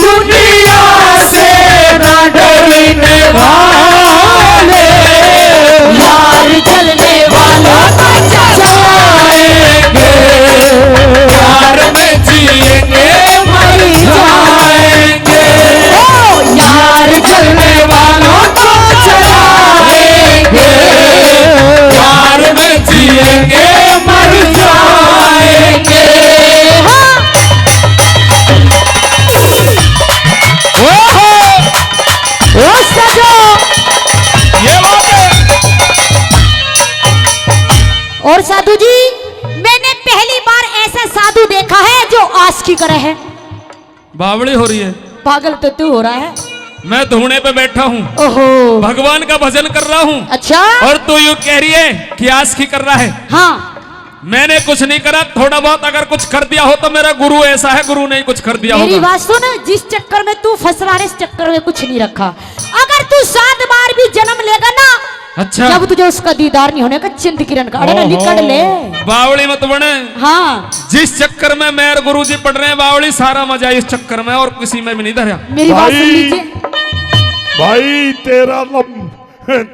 [SPEAKER 2] दुनिया से न डरने वाले, यार चलने वाला
[SPEAKER 4] ओ सजो।
[SPEAKER 5] ये बात है।
[SPEAKER 4] और साधु जी, मैंने पहली बार ऐसा साधु देखा है जो आस्की करे है।
[SPEAKER 1] बावड़ी हो रही है।
[SPEAKER 4] पागल तो तू हो रहा है।
[SPEAKER 5] मैं धूने पे बैठा हूँ,
[SPEAKER 4] ओहो,
[SPEAKER 5] भगवान का भजन कर रहा हूँ,
[SPEAKER 4] अच्छा।
[SPEAKER 5] और तू यूं कह रही है कि आस्की कर रहा है।
[SPEAKER 4] हाँ,
[SPEAKER 5] मैंने कुछ नहीं करा, थोड़ा बहुत अगर कुछ कर दिया हो तो मेरा गुरु ऐसा है, गुरु ने कुछ कर दिया
[SPEAKER 4] मेरी
[SPEAKER 5] होगा।
[SPEAKER 4] बात सुन, जिस चक्कर में तू फंस रहा है इस चक्कर में कुछ नहीं रखा। अगर तू 7 बार भी जन्म लेगा ना,
[SPEAKER 5] अच्छा,
[SPEAKER 4] जब तुझे उसका दीदार नहीं होने का चिंत किरण का, अरे ना निकल ले।
[SPEAKER 5] बावड़ी मत बने।
[SPEAKER 4] हाँ,
[SPEAKER 5] जिस चक्कर में मैं और गुरु जी पढ़ रहे हैं बावड़ी, सारा मजा इस चक्कर में, और किसी में भी नहीं धरा।
[SPEAKER 4] मेरी बात सुन
[SPEAKER 3] भाई।
[SPEAKER 4] लीजिए।
[SPEAKER 3] भाई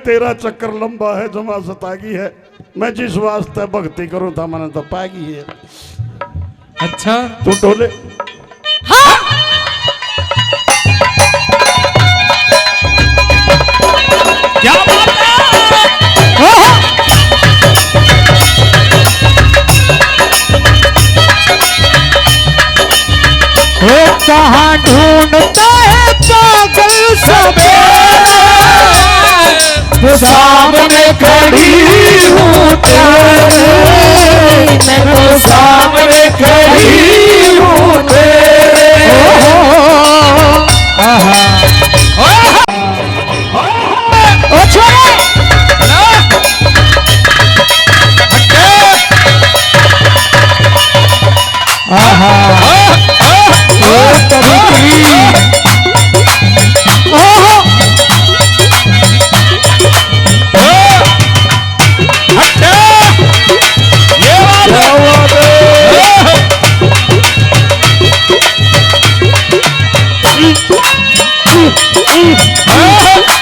[SPEAKER 3] तेरा चक्कर लंबा है, जमा सतागी है। मैं जिस वास्ते भक्ति करूं था मैंने तो पागी है।
[SPEAKER 5] अच्छा,
[SPEAKER 3] तू डोले।
[SPEAKER 4] हाँ,
[SPEAKER 5] क्या बात है।
[SPEAKER 6] कहाँ ढूंढता है पागल सवेरा, सामने खड़ी हूँ तेरे, मैं तो सामने खड़ी हूँ तेरे।
[SPEAKER 4] ओ छोरे,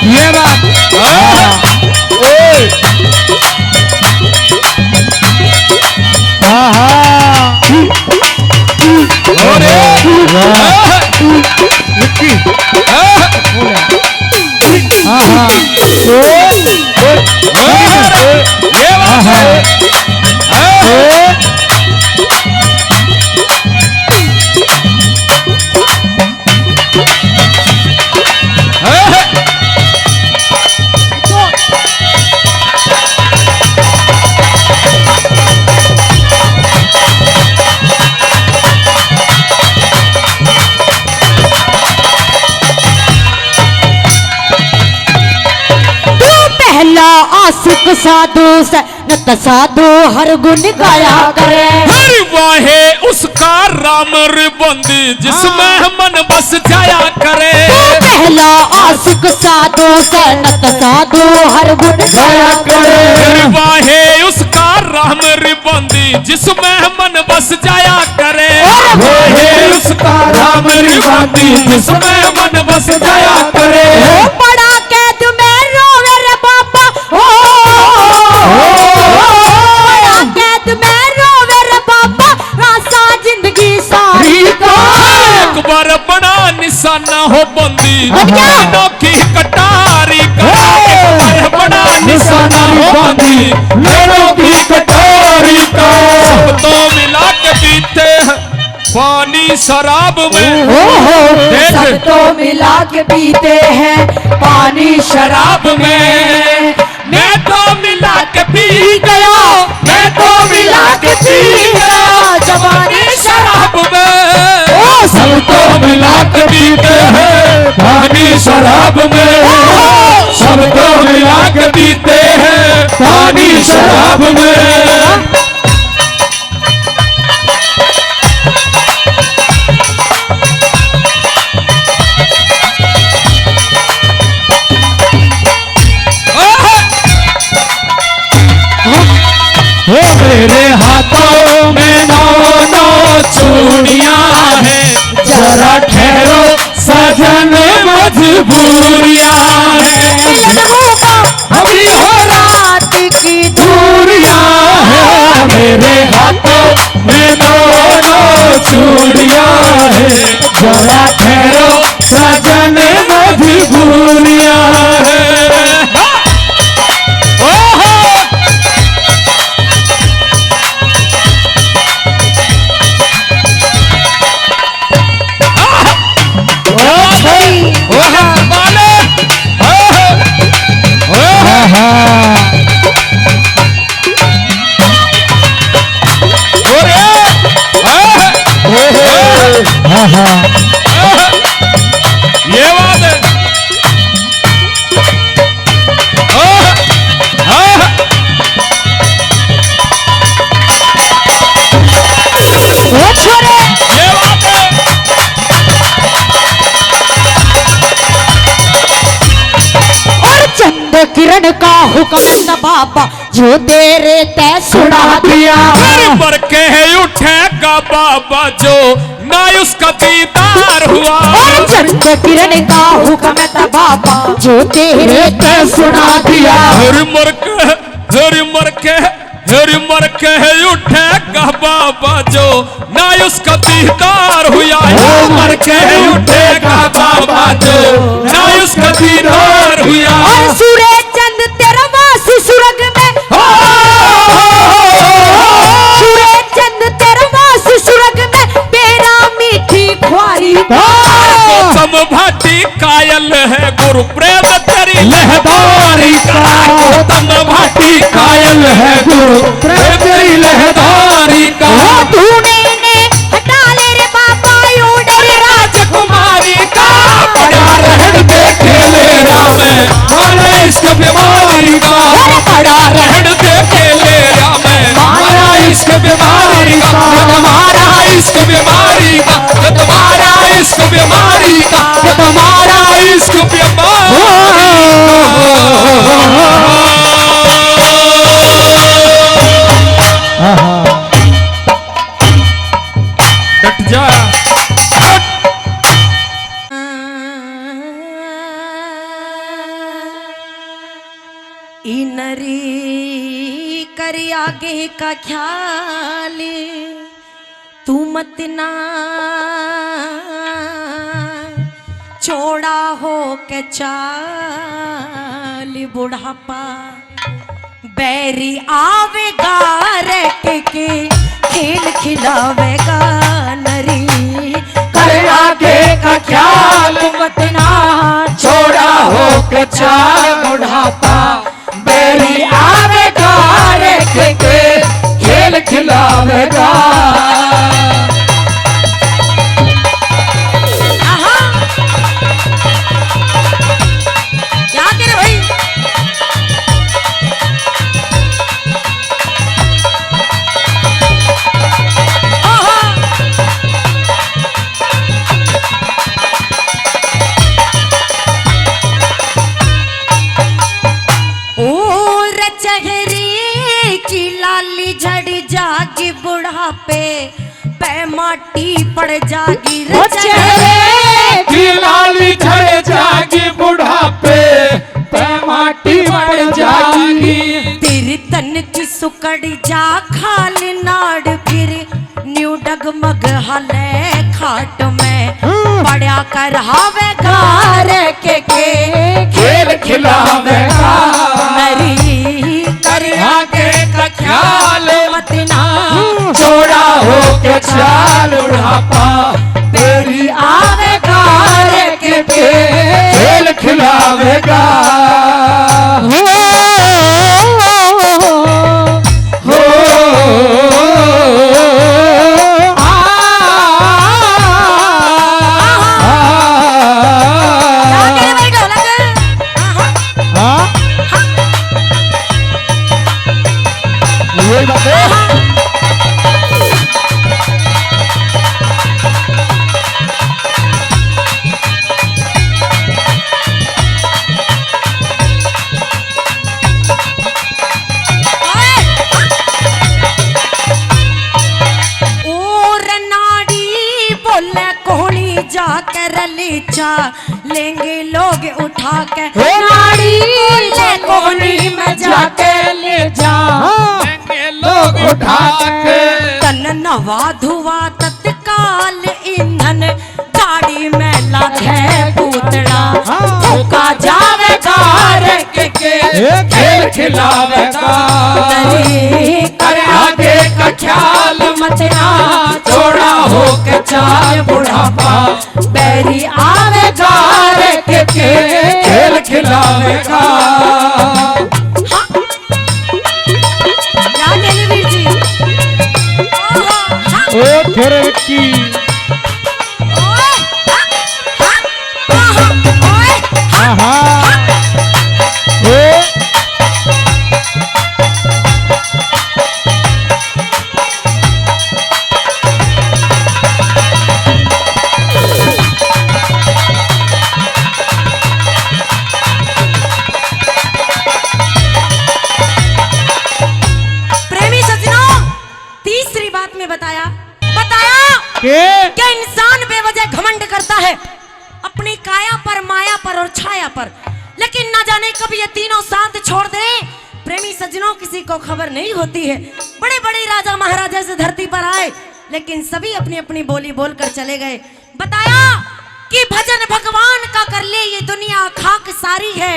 [SPEAKER 6] ये बात।
[SPEAKER 4] आशिक साधु सनत साधु हर गुण गाया करे।
[SPEAKER 5] हर वाहे उसका राम रिबंदी जिसमें मन बस जाया करे।
[SPEAKER 4] पहला आशिक साधु सनत साधु हर गुण गाया करे।
[SPEAKER 5] हर वाहे उसका राम रिबंदी जिसमें मन बस जाया करे। वाहे उसका राम रिबंदी जिसमें मन बस जाया करे।
[SPEAKER 4] बड़ा कैद में रोवे रे बाबा, बड़ा कैद में रोवे रे बाबा, रासा जिंदगी सारी का।
[SPEAKER 5] एक बार बड़ा निशाना हो बंदी नैनों की कटारी का। एक बार बड़ा निशाना हो बंदी नैनों की कटारी का। सब तो मिला के पीते हैं पानी शराब में। देख
[SPEAKER 2] सब तो मिला के पीते हैं पानी शराब में।
[SPEAKER 5] मैं तो मिला के पी
[SPEAKER 2] गया,
[SPEAKER 5] मैं तो मिला के पी गया
[SPEAKER 2] जवानी
[SPEAKER 5] शराब में। सब तो मिला के पीते हैं पानी शराब में। सब तो मिला के पीते हैं पानी शराब में। मेरे हाथों में 9 चूड़ियां हैं। जरा ठहरो सजन मजबूरियां हैं।
[SPEAKER 2] अभी हो रात की
[SPEAKER 5] दूरियां हैं। मेरे हाथों में 9 चूड़ियां हैं। जरा ठहरो सजन मजबूरियां हैं।
[SPEAKER 4] किरण का हुक्म था बाबा जो तेरे तय सुना दिया।
[SPEAKER 5] मर के उठेगा बाबा जो ना उसका दीदार हुआ।
[SPEAKER 4] और चंद किरण का हुक्म था बाबा जो तेरे तय सुना दिया।
[SPEAKER 5] मर के उठेगा बाबा जो ना उसका दीदार हुआ। मर के उठेगा बाबा जो ना उसका दीदार हुआ।
[SPEAKER 4] और सूरज चंद तेरा वास सुरग में, सूरज चंद तेरा वास सुरग में तेरा मीठी ख्वारी।
[SPEAKER 5] गौतम भाटी कायल है गुरु प्रेम तेरी लहदारी का। गौतम भाटी कायल है गुरु प्रेम तेरी लहदारी का।
[SPEAKER 4] तूने ने हटा ले रे बाबा उड़े राजकुमारी का।
[SPEAKER 5] बड़ा रहन देखे ले राम मारा इश्क बीमारी का।
[SPEAKER 4] बड़ा
[SPEAKER 5] रहन देखे ले राम मारा इश्क बीमारी का। तुम्हारा इश्क बीमारी का। तुम्हारा इश्क बीमारी का। तुम्हारा इश्क बीमारी डट जा।
[SPEAKER 2] इनरी कर आगे का ख्याल तू मत ना छोड़ा हो के चाल। बुढ़ापा बैरी आवेगा रट के खेल खिलावेगा नरी।
[SPEAKER 6] कर आगे का ख्याल
[SPEAKER 2] मत ना
[SPEAKER 6] छोड़ा हो के चाल। बुढ़ापा बेरी आवेगा रेख के खेल खिलावेगा।
[SPEAKER 2] क्या करे भाई? चेहरे की लाली झड़ जागी बुढ़ापे पे माटी पड़ जागी।
[SPEAKER 6] चेहरे की लाली झड़ जागी बुढ़ापे पे माटी पड़ जागी।
[SPEAKER 2] तेरे तन की सुकड़ जा खाल नाड़ फिर न्यू डगमग हले खाट में पड़ा कर हावे गार के
[SPEAKER 6] खेल खिलावेगा।
[SPEAKER 2] नरी कर
[SPEAKER 6] आगे का ख्याल
[SPEAKER 2] मत ना
[SPEAKER 6] छोड़ा हो के चाल। बुढ़ापा तेरी आवेगा रेख के खेल खिलावेगा।
[SPEAKER 2] जाकर लीचा लेंगे लोग उठा के
[SPEAKER 6] नाड़ी कोनी में जाके ले जा लोग उठा के।
[SPEAKER 2] तन नवा धुआ तत्काल ईंधन गाड़ी में लागे पूतड़ा फूका जावेगा
[SPEAKER 6] के खेल खिलावेगा। कर आगे का ख्याल
[SPEAKER 2] मत ना
[SPEAKER 6] छोड़ा हो के चाल। बुढ़ापा
[SPEAKER 2] बैरी
[SPEAKER 6] आवेगा रेख के खेल खिलावेगा।
[SPEAKER 2] ओ
[SPEAKER 6] फिर की
[SPEAKER 2] लेकिन ना जाने कब ये तीनों साथ छोड़ दे। प्रेमी सज्जनों, किसी को खबर नहीं होती है, बड़े बड़े राजा महाराजा से धरती पर आए, लेकिन सभी अपनी अपनी बोली बोलकर चले गए। बताया कि भजन भगवान का कर ले, ये दुनिया खाक सारी है,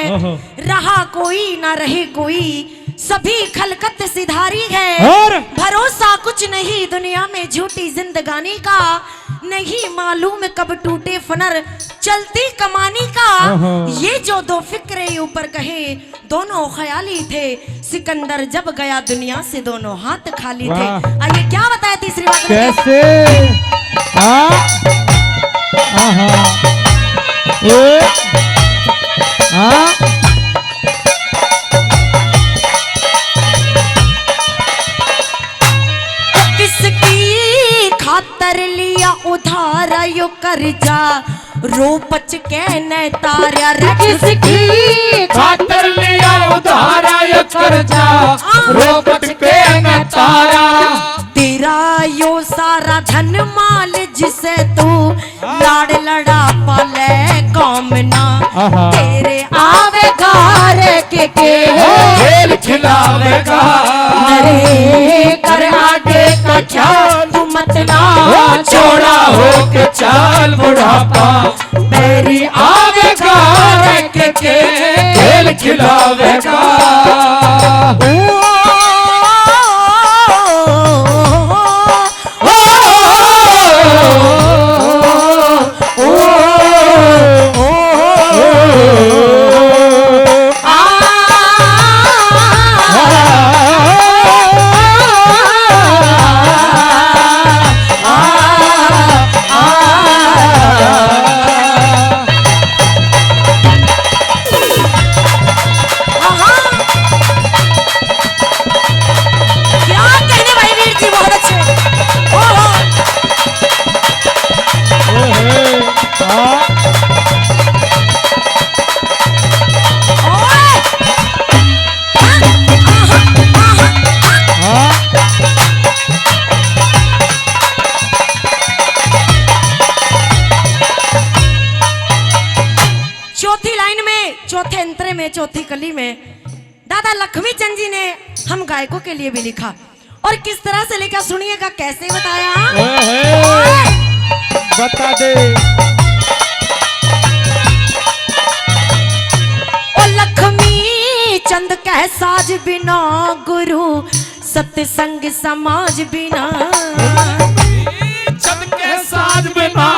[SPEAKER 2] रहा कोई ना रहे कोई, सभी खलकत सिधारी है।
[SPEAKER 5] और
[SPEAKER 2] भरोसा कुछ नहीं दुनिया में झूठी जिंदगानी का, नहीं मालूम कब टूटे फनर चलती कमानी का। ये जो दो फिक्रे ऊपर कहे दोनों ख्याली थे, सिकंदर जब गया दुनिया से दोनों हाथ खाली थे। आइए क्या बताया तीसरी बात
[SPEAKER 5] कैसे?
[SPEAKER 2] किसकी खातर लिया उधार यो कर्जा, रोपच के न तारा रे।
[SPEAKER 6] किसकी खातर लिया उधारा ये कर्जा, रोपच पे न तारा।
[SPEAKER 2] तेरा यो सारा धन माल जिसे तू लाड़ लड़ा पाले कामना, तेरे आवेगा रे के
[SPEAKER 6] खेल खिलावेगा,
[SPEAKER 2] अरे
[SPEAKER 6] कर आगे का ख्याल
[SPEAKER 2] तू मत ना
[SPEAKER 6] छोड़ा हो के चाल बुढ़ापा,
[SPEAKER 2] मेरी
[SPEAKER 6] आवेगा रे के खेल खिलावेगा।
[SPEAKER 2] चौथे अंतरे में, चौथी कली में दादा लक्ष्मी चंद जी ने हम गायकों के लिए भी लिखा, और किस तरह से लिखा सुनिएगा, कैसे बताया।
[SPEAKER 5] बता दे।
[SPEAKER 2] ओ लक्ष्मी चंद कह साज बिना गुरु, सत्संग समाज बिना।
[SPEAKER 6] चंद के साज बिना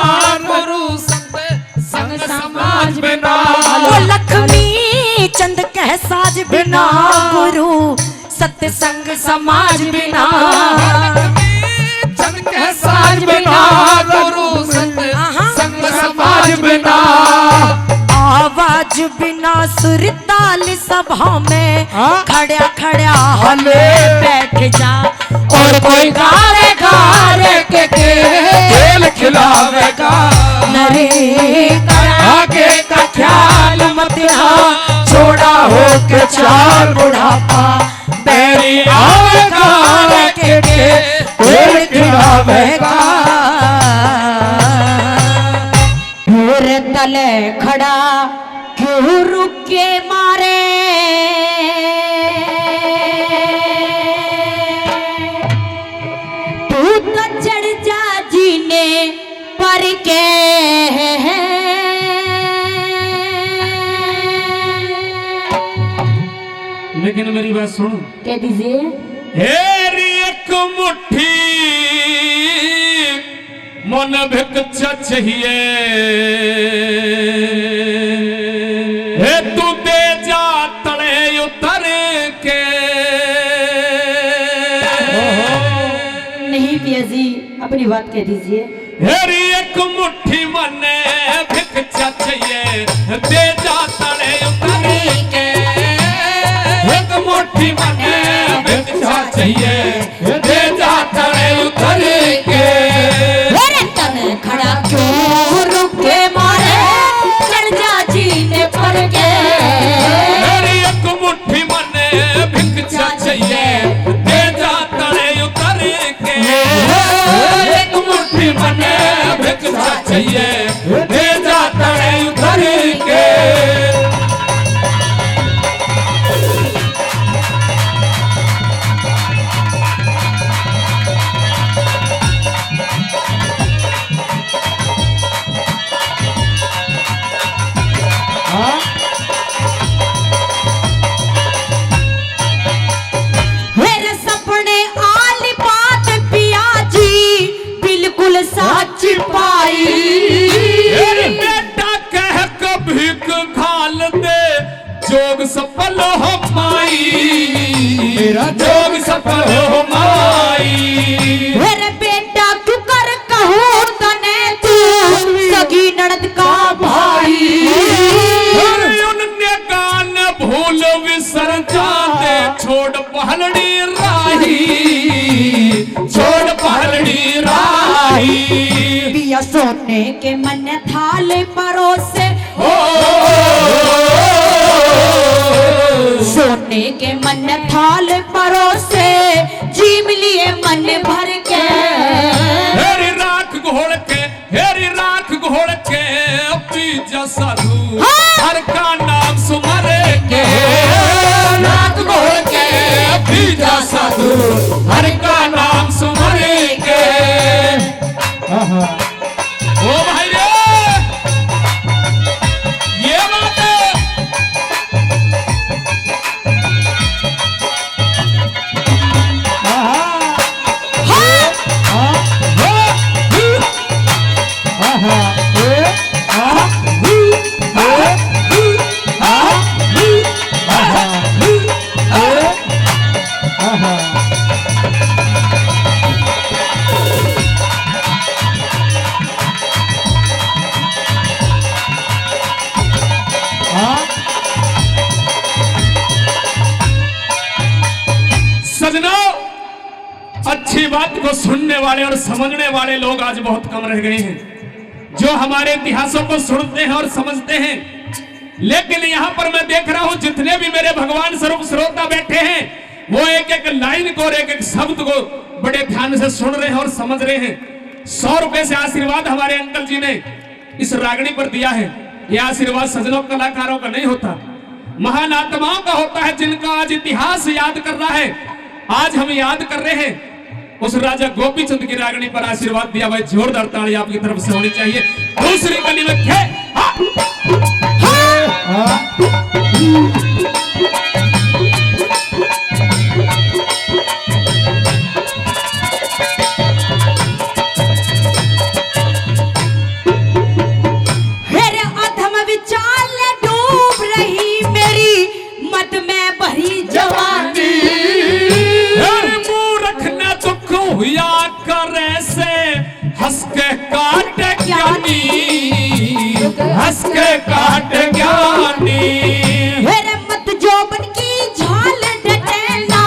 [SPEAKER 6] गुरु, सत्संग समाज बिना।
[SPEAKER 2] ओ लक्ष्मी चंद कह साज बिना गुरु, सत्संग समाज बिना।
[SPEAKER 6] चंद के साज बिना गुरु, सत्संग समाज बिना।
[SPEAKER 2] आवाज बिना सुर ताल सभा में, खड़ा खड़ा हले बैठ जा,
[SPEAKER 6] और कोई गारे गारे के खेल खिलावेगा,
[SPEAKER 2] नरे
[SPEAKER 6] आगे का ख्याल मत छोड़ा हो के चाल बुढ़ापा, मेरी आवेगा के खेल खिलावेगा।
[SPEAKER 4] फिर तले खड़ा क्यों रुके मारे, तू तो चढ़ जा जीने पर के।
[SPEAKER 5] लेकिन मेरी बात सुनो,
[SPEAKER 4] कह दीजिए।
[SPEAKER 5] हेरी एक मुट्ठी मन भिक चाहिए, हे तू दे जा तड़े उतर के।
[SPEAKER 4] नहीं पिया जी, अपनी बात कह दीजिए।
[SPEAKER 5] हेरी एक मुट्ठी मन भिक चाहिए, दे जा तड़े उतर के। एक मुट्ठी मन भिक चाहिए, दे जा तड़े उतर के।
[SPEAKER 4] खड़ा क्यों रुके मारे, चढ़ जा जीने पर के।
[SPEAKER 5] मेरी एक मुट्ठी मन भिक चाहिए, दे जा तड़े उतर के। एक मुट्ठी मन भिक चाहिए, दे जा तड़े उतर के। जोग सफल हो माई,
[SPEAKER 6] मेरा
[SPEAKER 5] जोग सफल हो माई।
[SPEAKER 2] मेरे बेटा क्यों कर कहूँ तने तू सगी ननद का भाई।
[SPEAKER 5] उनने कान भूल विसर जाते, छोड़ पहलड़ी राही, छोड़ पहलड़ी राही।
[SPEAKER 2] पिया सोने के मन थाले परोसे, सोने के मन थाल परोसे, जीव लिए मन भर के।
[SPEAKER 5] हेरी राख घोड़ के, हेरी राख घोड़ के, पीजा साधु हर का नाम सुमरे के। राख घोड़ के, पीजा साधु हर का नाम सुमरे के। ओ भाई रे, ये बात है। सजनों, अच्छी बात को सुनने वाले और समझने वाले लोग आज बहुत कम रह गए हैं, जो हमारे इतिहासों को सुनते हैं और समझते हैं। लेकिन यहाँ पर मैं देख रहा हूँ जितने भी मेरे भगवान स्वरूप श्रोता बैठे हैं, वो एक एक लाइन को और एक एक शब्द को बड़े ध्यान से सुन रहे हैं और समझ रहे हैं। 100 रुपए से आशीर्वाद हमारे अंकल जी ने इस रागनी पर दिया है। यह आशीर्वाद सजनों कलाकारों का नहीं होता, महान आत्माओं का होता है, जिनका आज इतिहास याद कर रहा है। आज हम याद कर रहे हैं उस राजा गोपीचंद की रागनी पर आशीर्वाद दिया। भाई जोरदार ताली आपकी तरफ से होनी चाहिए। दूसरी कली में
[SPEAKER 2] मेरे अधम विचार ले डूब रही मेरी मद में भरी जवानी।
[SPEAKER 5] हुआ करे से हंस के काट ज्ञानी, हंस के काट ज्ञानी।
[SPEAKER 2] मेरे मत जोबन की झाल डटेना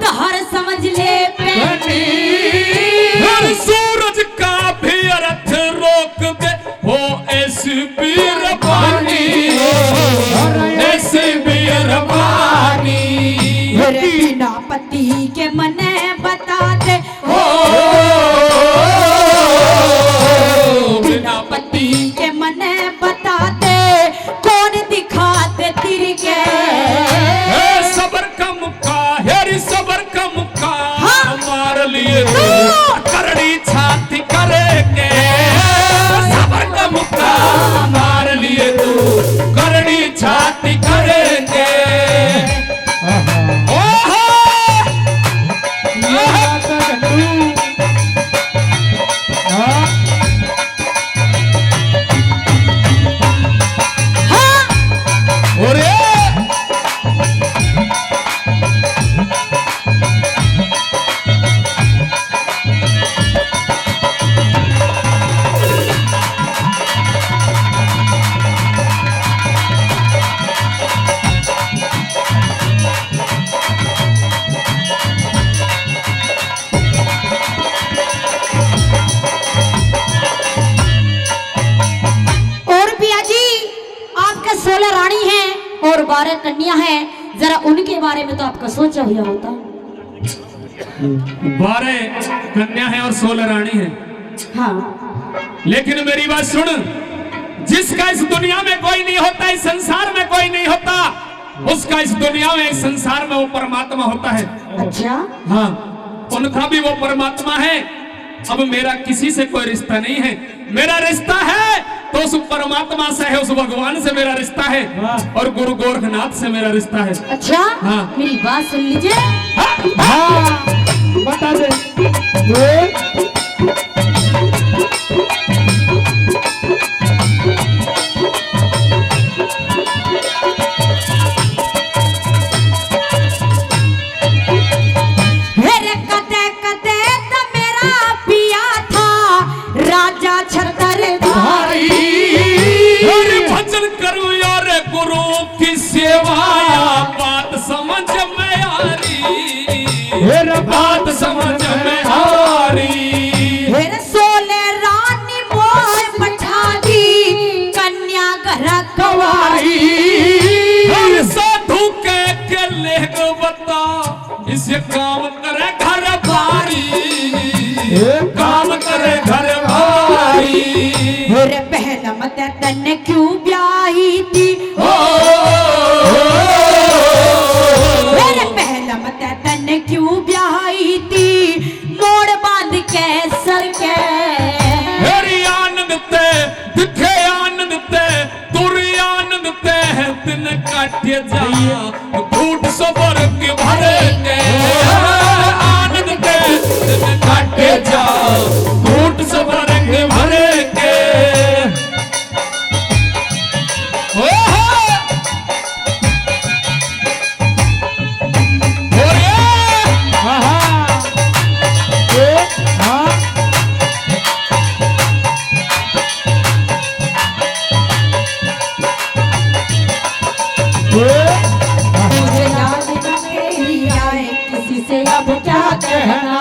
[SPEAKER 2] तहर समझ ले पैनी।
[SPEAKER 5] सूरज का भी अर्थ रोक दे हो ऐसी बीरबानी, ऐसी बीरबानी।
[SPEAKER 2] मेरे बिना पति के मने बता दे, बिना पति के मने बता दे, कौन दिखा दे तिरके।
[SPEAKER 5] सबर कम का, हेरी सबर कम का, हमारे लिए करड़ी छाती करेंगे। सबर कम का, हमारे लिए तू करड़ी छाती करेंगे।
[SPEAKER 4] और 12 कन्या हैं, जरा उनके बारे में तो आपका सोचा हुआ होता।
[SPEAKER 5] 12 कन्या है और 16 रानी है।
[SPEAKER 4] हाँ,
[SPEAKER 5] लेकिन मेरी बात सुन, जिसका इस दुनिया में कोई नहीं होता, इस संसार में कोई नहीं होता, उसका इस दुनिया में, इस संसार में वो परमात्मा होता है।
[SPEAKER 4] अच्छा,
[SPEAKER 5] हाँ, उनका भी वो परमात्मा है। अब मेरा किसी से कोई रिश्ता नहीं है, मेरा रिश्ता है तो उस परमात्मा से है, उस भगवान से मेरा रिश्ता है और गुरु गोरखनाथ से मेरा रिश्ता है।
[SPEAKER 4] अच्छा,
[SPEAKER 5] हाँ।
[SPEAKER 4] मेरी बात सुन लीजिए।
[SPEAKER 6] हाँ, बता दे।
[SPEAKER 5] सेवाया बात समझ में आ रही, बात समझ में आ रही।
[SPEAKER 2] फिर सोले रानी मोह पठा दी कन्या घर गवाई।
[SPEAKER 5] साधु के ले बता इसे काम करे घर भारी, काम करे घर भारी।
[SPEAKER 2] फिर पहला मत तन क्यों ब्याही थी, फिर पहला मत तन क्यों ब्याही थी, मोड़ बांध के सर के।
[SPEAKER 5] हरि आनंद ते दिखे आनंद ते तुरी आनंद ते दिन काटे जा घूट सबर के भरे के। आनंद ते दिन काटे जा घूट सबर के भरे के।
[SPEAKER 2] मुझे याद न मेरी आए किसी से अब क्या कहना,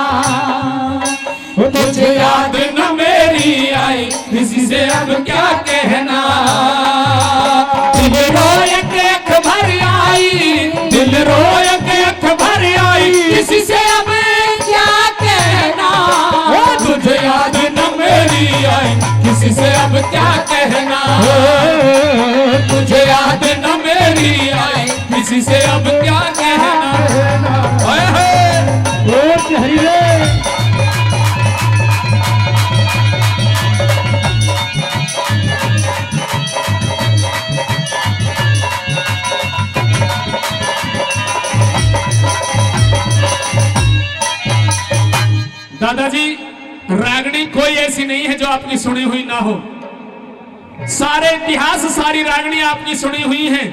[SPEAKER 5] मुझे याद न मेरी आई किसी से अब क्या कहना। दिल रोए के अख भर आई, दिल रोए के अख भर आई किसी से अब क्या कहना। तुझे याद न मेरी आई किसी से अब क्या कहना। तुझे याद न मेरी आई किसी से अब क्या कहना। ओए होए दादाजी, रागनी कोई ऐसी नहीं है जो आपकी सुनी हुई ना हो। सारे इतिहास सारी रागनी आपकी सुनी हुई हैं,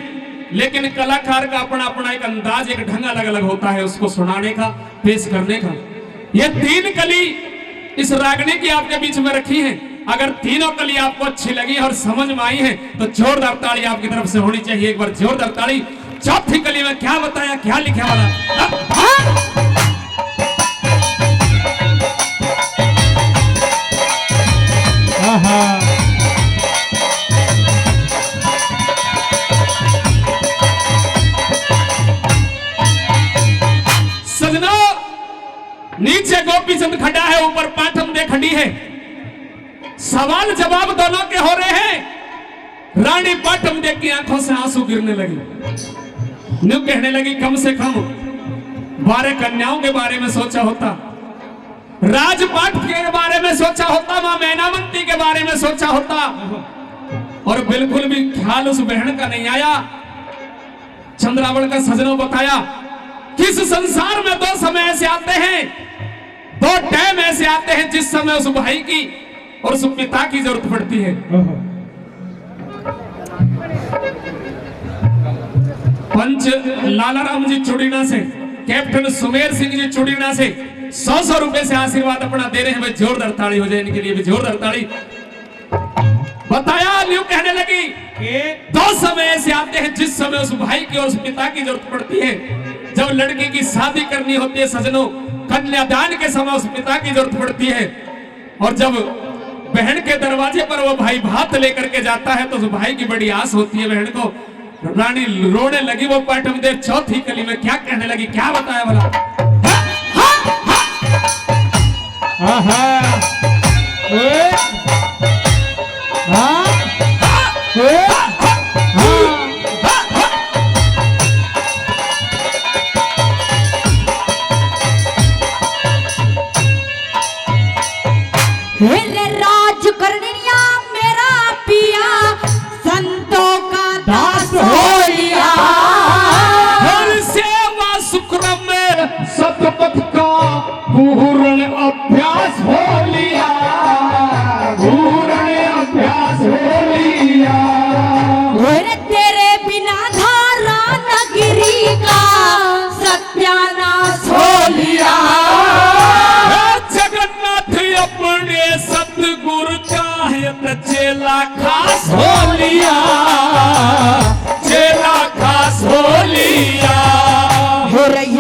[SPEAKER 5] लेकिन कलाकार का अपना अपना एक अंदाज, एक ढंग अलग अलग होता है उसको सुनाने का, पेश करने का। ये 3 कली इस रागनी की आपके बीच में रखी है। अगर तीनों कली आपको अच्छी लगी और समझ में आई है तो जोरदार ताली आपकी तरफ से होनी चाहिए। एक बार जोरदार ताली। चौथी कली में क्या बताया, क्या लिखा वाला। सजनो, नीचे गोपी चंद खड़ा है, ऊपर पाठम दे खड़ी है। सवाल जवाब दोनों के हो रहे हैं। रानी पाठम देख की आंखों से आंसू गिरने लगी। न्यू कहने लगी कम से कम 12 कन्याओं के बारे में सोचा होता, राजपाट के बारे में सोचा होता, मां मैनावंती के बारे में सोचा होता, और बिल्कुल भी ख्याल उस बहन का नहीं आया। चंद्रावण का सजनों बताया किस संसार में 2 समय ऐसे आते हैं, 2 टाइम ऐसे आते हैं जिस समय उस भाई की और उस पिता की जरूरत पड़ती है। पंच लालाराम जी चुड़ीना से, कैप्टन सुमेर सिंह जी चुड़ीना से 100 रुपए से आशीर्वाद अपना दे रहे हैं। भाई जोरदार ताली हो जाए इनके लिए भी, जोरदार ताली। बताया, न्यू कहने लगी कि 2 समय ऐसे आते हैं जिस समय उस भाई की और उस पिता की जरूरत पड़ती है। जब लड़की की शादी करनी होती है सजनों, कन्यादान के समय उस पिता की जरूरत पड़ती है, और जब बहन के दरवाजे पर वो भाई भात लेकर के जाता है तो उस भाई की बड़ी आस होती है बहन को। रानी रोने लगी। वो पाठम दे चौथी कली में क्या कहने लगी, क्या बताया वाला।
[SPEAKER 2] राज करनिया मेरा पिया संतों का दास हो लिया।
[SPEAKER 5] हर सेवा सुक्रम में सतपथ का पूर्ण अभ्यास हो लिया।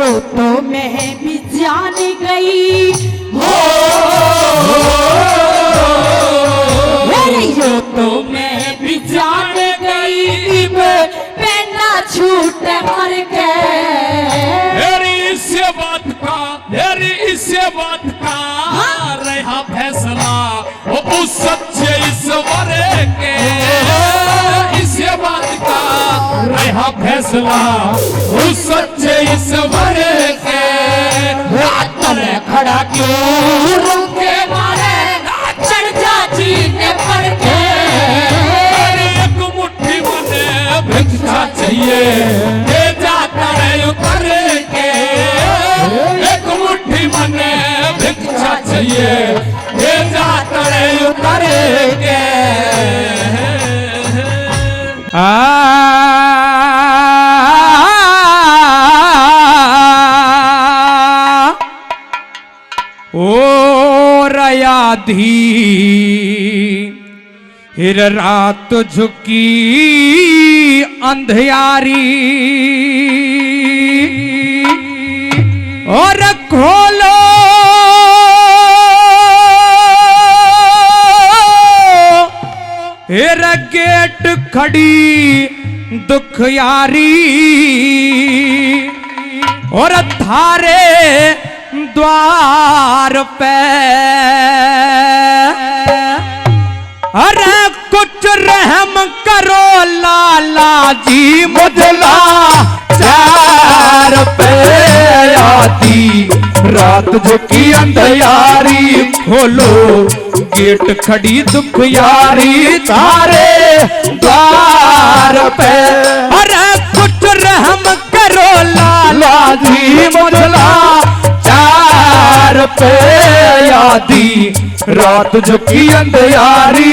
[SPEAKER 4] यो तो मैं भी जान गई हो, अरे यो तो मैं भी जान गई पहना छूट मर गए।
[SPEAKER 5] इससे बात का रहा फैसला उस सच्चे ईश्वर के, इससे बात का रहा फैसला उस सच्चे ईश्वर के।
[SPEAKER 4] तले खड़ा क्यों रुके मारे चढ़ जा जीने पड़ के।
[SPEAKER 5] एक मुट्ठी मने भिक्षा चाहिए दे जाता है उतर के, एक मुट्ठी मने भिक्षा चाहिए दे जाता है उतर के।
[SPEAKER 1] ओ रयाधी हिर रात झुकी अंधियारी और खोलो हिर गेट खड़ी दुखयारी और थारे द्वार पे अरे कुछ रहम करो लाला जी मुझला चार पे आती रात झुकी अंधियारी खोलो गेट खड़ी दुखयारी थारे द्वार पे अरे कुछ रहम करो लाला जी मुझला चार पे आती रात झुकी अंधियारी।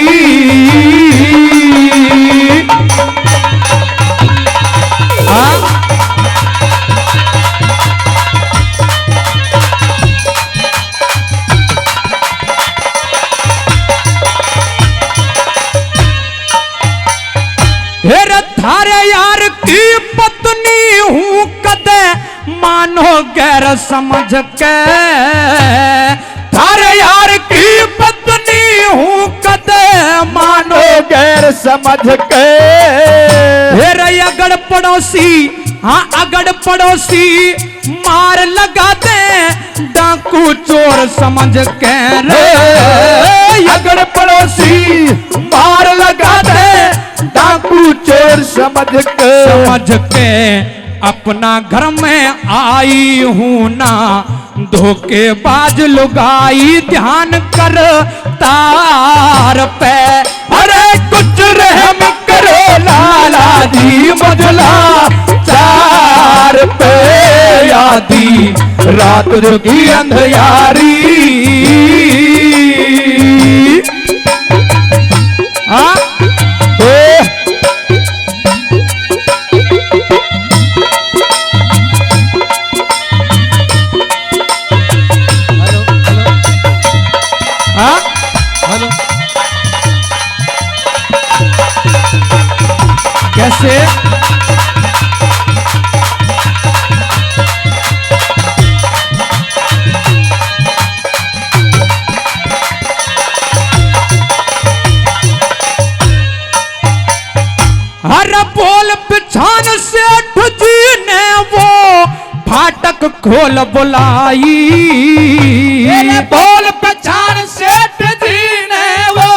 [SPEAKER 1] हेर थारे यार की पत्नी हूँ कदे मानो गैर समझ के, थारे यार की पत्नी हूँ कदे मानो गैर समझ के। हेर अगड़ पड़ोसी हाँ अगड़ पड़ोसी मार लगा दे डाकू चोर समझ के रे, अगड़ पड़ोसी मार लगा दे डाकू चोर समझ के अपना घर में आई हूं ना धोखेबाज लुगाई ध्यान कर तार पे अरे कुछ रहम करो लाला जी मुझला चार पे आधी रात झुकी अंधियारी। हाँ हेलो कैसे हर बोल पिछान से जी ने वो फाटक खोल बुलाई, बोल पछान से जी ने वो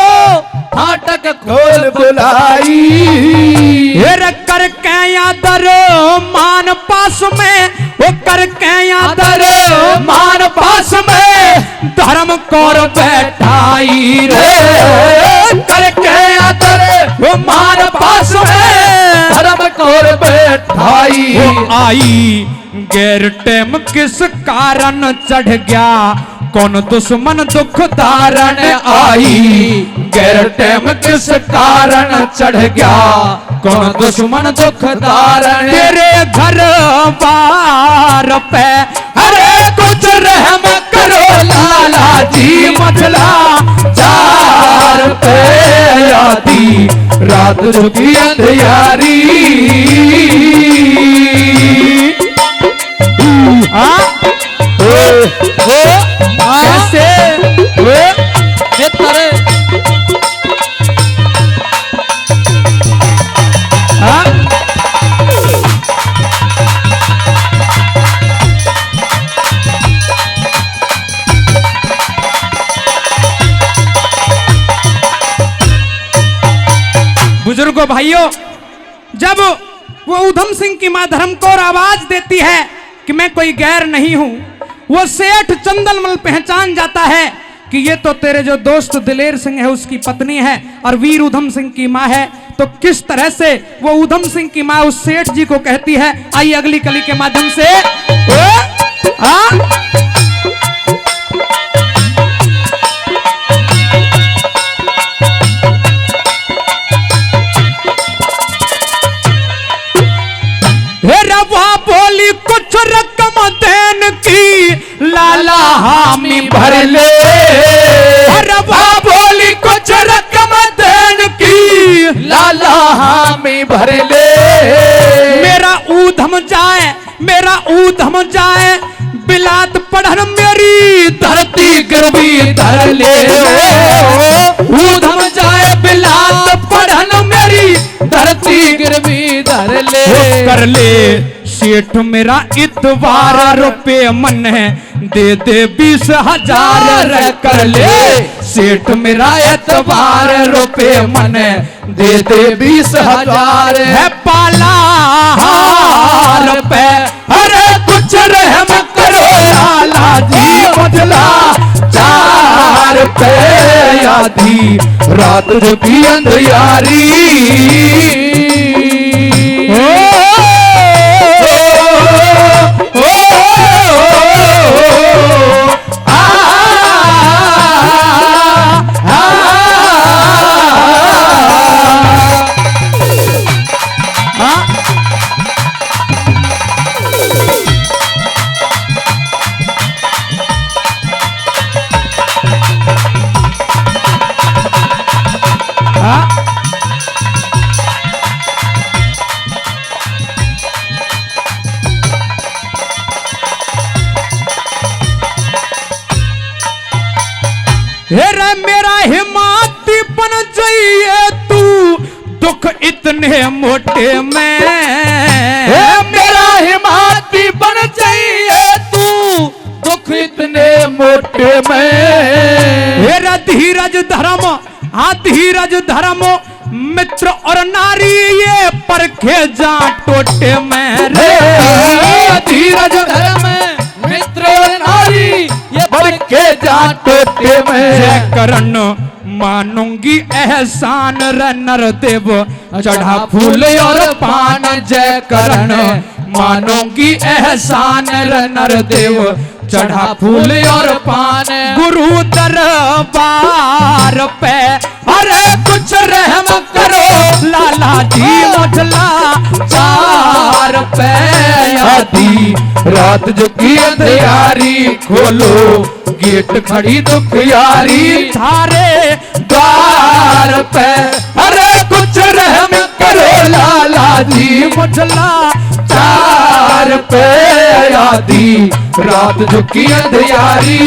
[SPEAKER 1] फाटक खोल बुलाई। हेर कर के यादर मान पास में वो कर के यादर मान पास में धर्म कौर बैठाई रे, कर के यादर वो मान पास में धर्म कौर बैठाई। वो आई गैर टेम किस कारण चढ़ गया कौन दुश्मन दुख धारण आई, गैर टेम किस कारण चढ़ गया कौन दुश्मन दुख धारण। तेरे घर बार पे अरे कुछ रहम करो लाला जी मझला चार पे आती रात झुकी अंधियारी। भाइयों, जब वो ऊधम सिंह की मां धर्म कौर आवाज देती है कि मैं कोई गैर नहीं हूं, वो सेठ चंदनमल पहचान जाता है कि ये तो तेरे जो दोस्त दिलेर सिंह है उसकी पत्नी है और वीर ऊधम सिंह की मां है। तो किस तरह से वो ऊधम सिंह की मां उस सेठ जी को कहती है, आइए अगली कली के माध्यम से। रवा बोली कुछ रकम देन की लाला हामी भर ले। रवा बोली कुछ रकम देन की
[SPEAKER 5] लाला हामी भर ले।
[SPEAKER 1] मेरा ऊधम जाए, मेरा ऊधम जाए, बिलात पढ़न मेरी धरती गिरवी धर ले। ऊधम जाए बिलात पढ़न मेरी धरती
[SPEAKER 5] गिरवी धर ले।
[SPEAKER 1] कर ले सेठ मेरा इतवार रुपए मन है, दे दे 20,000 कर ले। सेठ मेरा इतवार रुपए मन है, दे दे 20,000 है पाला हार पे। अरे कुछ रहम करो लाला जी, बदला 4 पे आधी रात जो की अंधियारी। हेरा मेरा हिम्मती बन जाइए तू, दुख इतने मोटे में।
[SPEAKER 5] मेरा हिम्मती बन जाइए तू, दुख इतने मोटे में।
[SPEAKER 1] हेरा धीरज धर्म, हाँ धीरज धर्म, मित्र और नारी ये परखे जा टोटे में रे।
[SPEAKER 5] धीरज धर्म, मित्र और नारी ये परखे जा टोटे में।
[SPEAKER 1] जय करण मानूंगी एहसान रे नरदेव, चढ़ा फूल और पान। जय करण मानूंगी एहसान रे नरदेव, चढ़ा फूल और पान। गुरु दरबार पे अरे कुछ रहम करो लाला जी, मुझला 4 पे आधी रात जो की अंधियारी। खोलो गेट खड़ी दुखियारी थारे द्वार पे। अरे कुछ रहम करो लाला जी, मुझला 4 पे आधी रात जो की अंधियारी।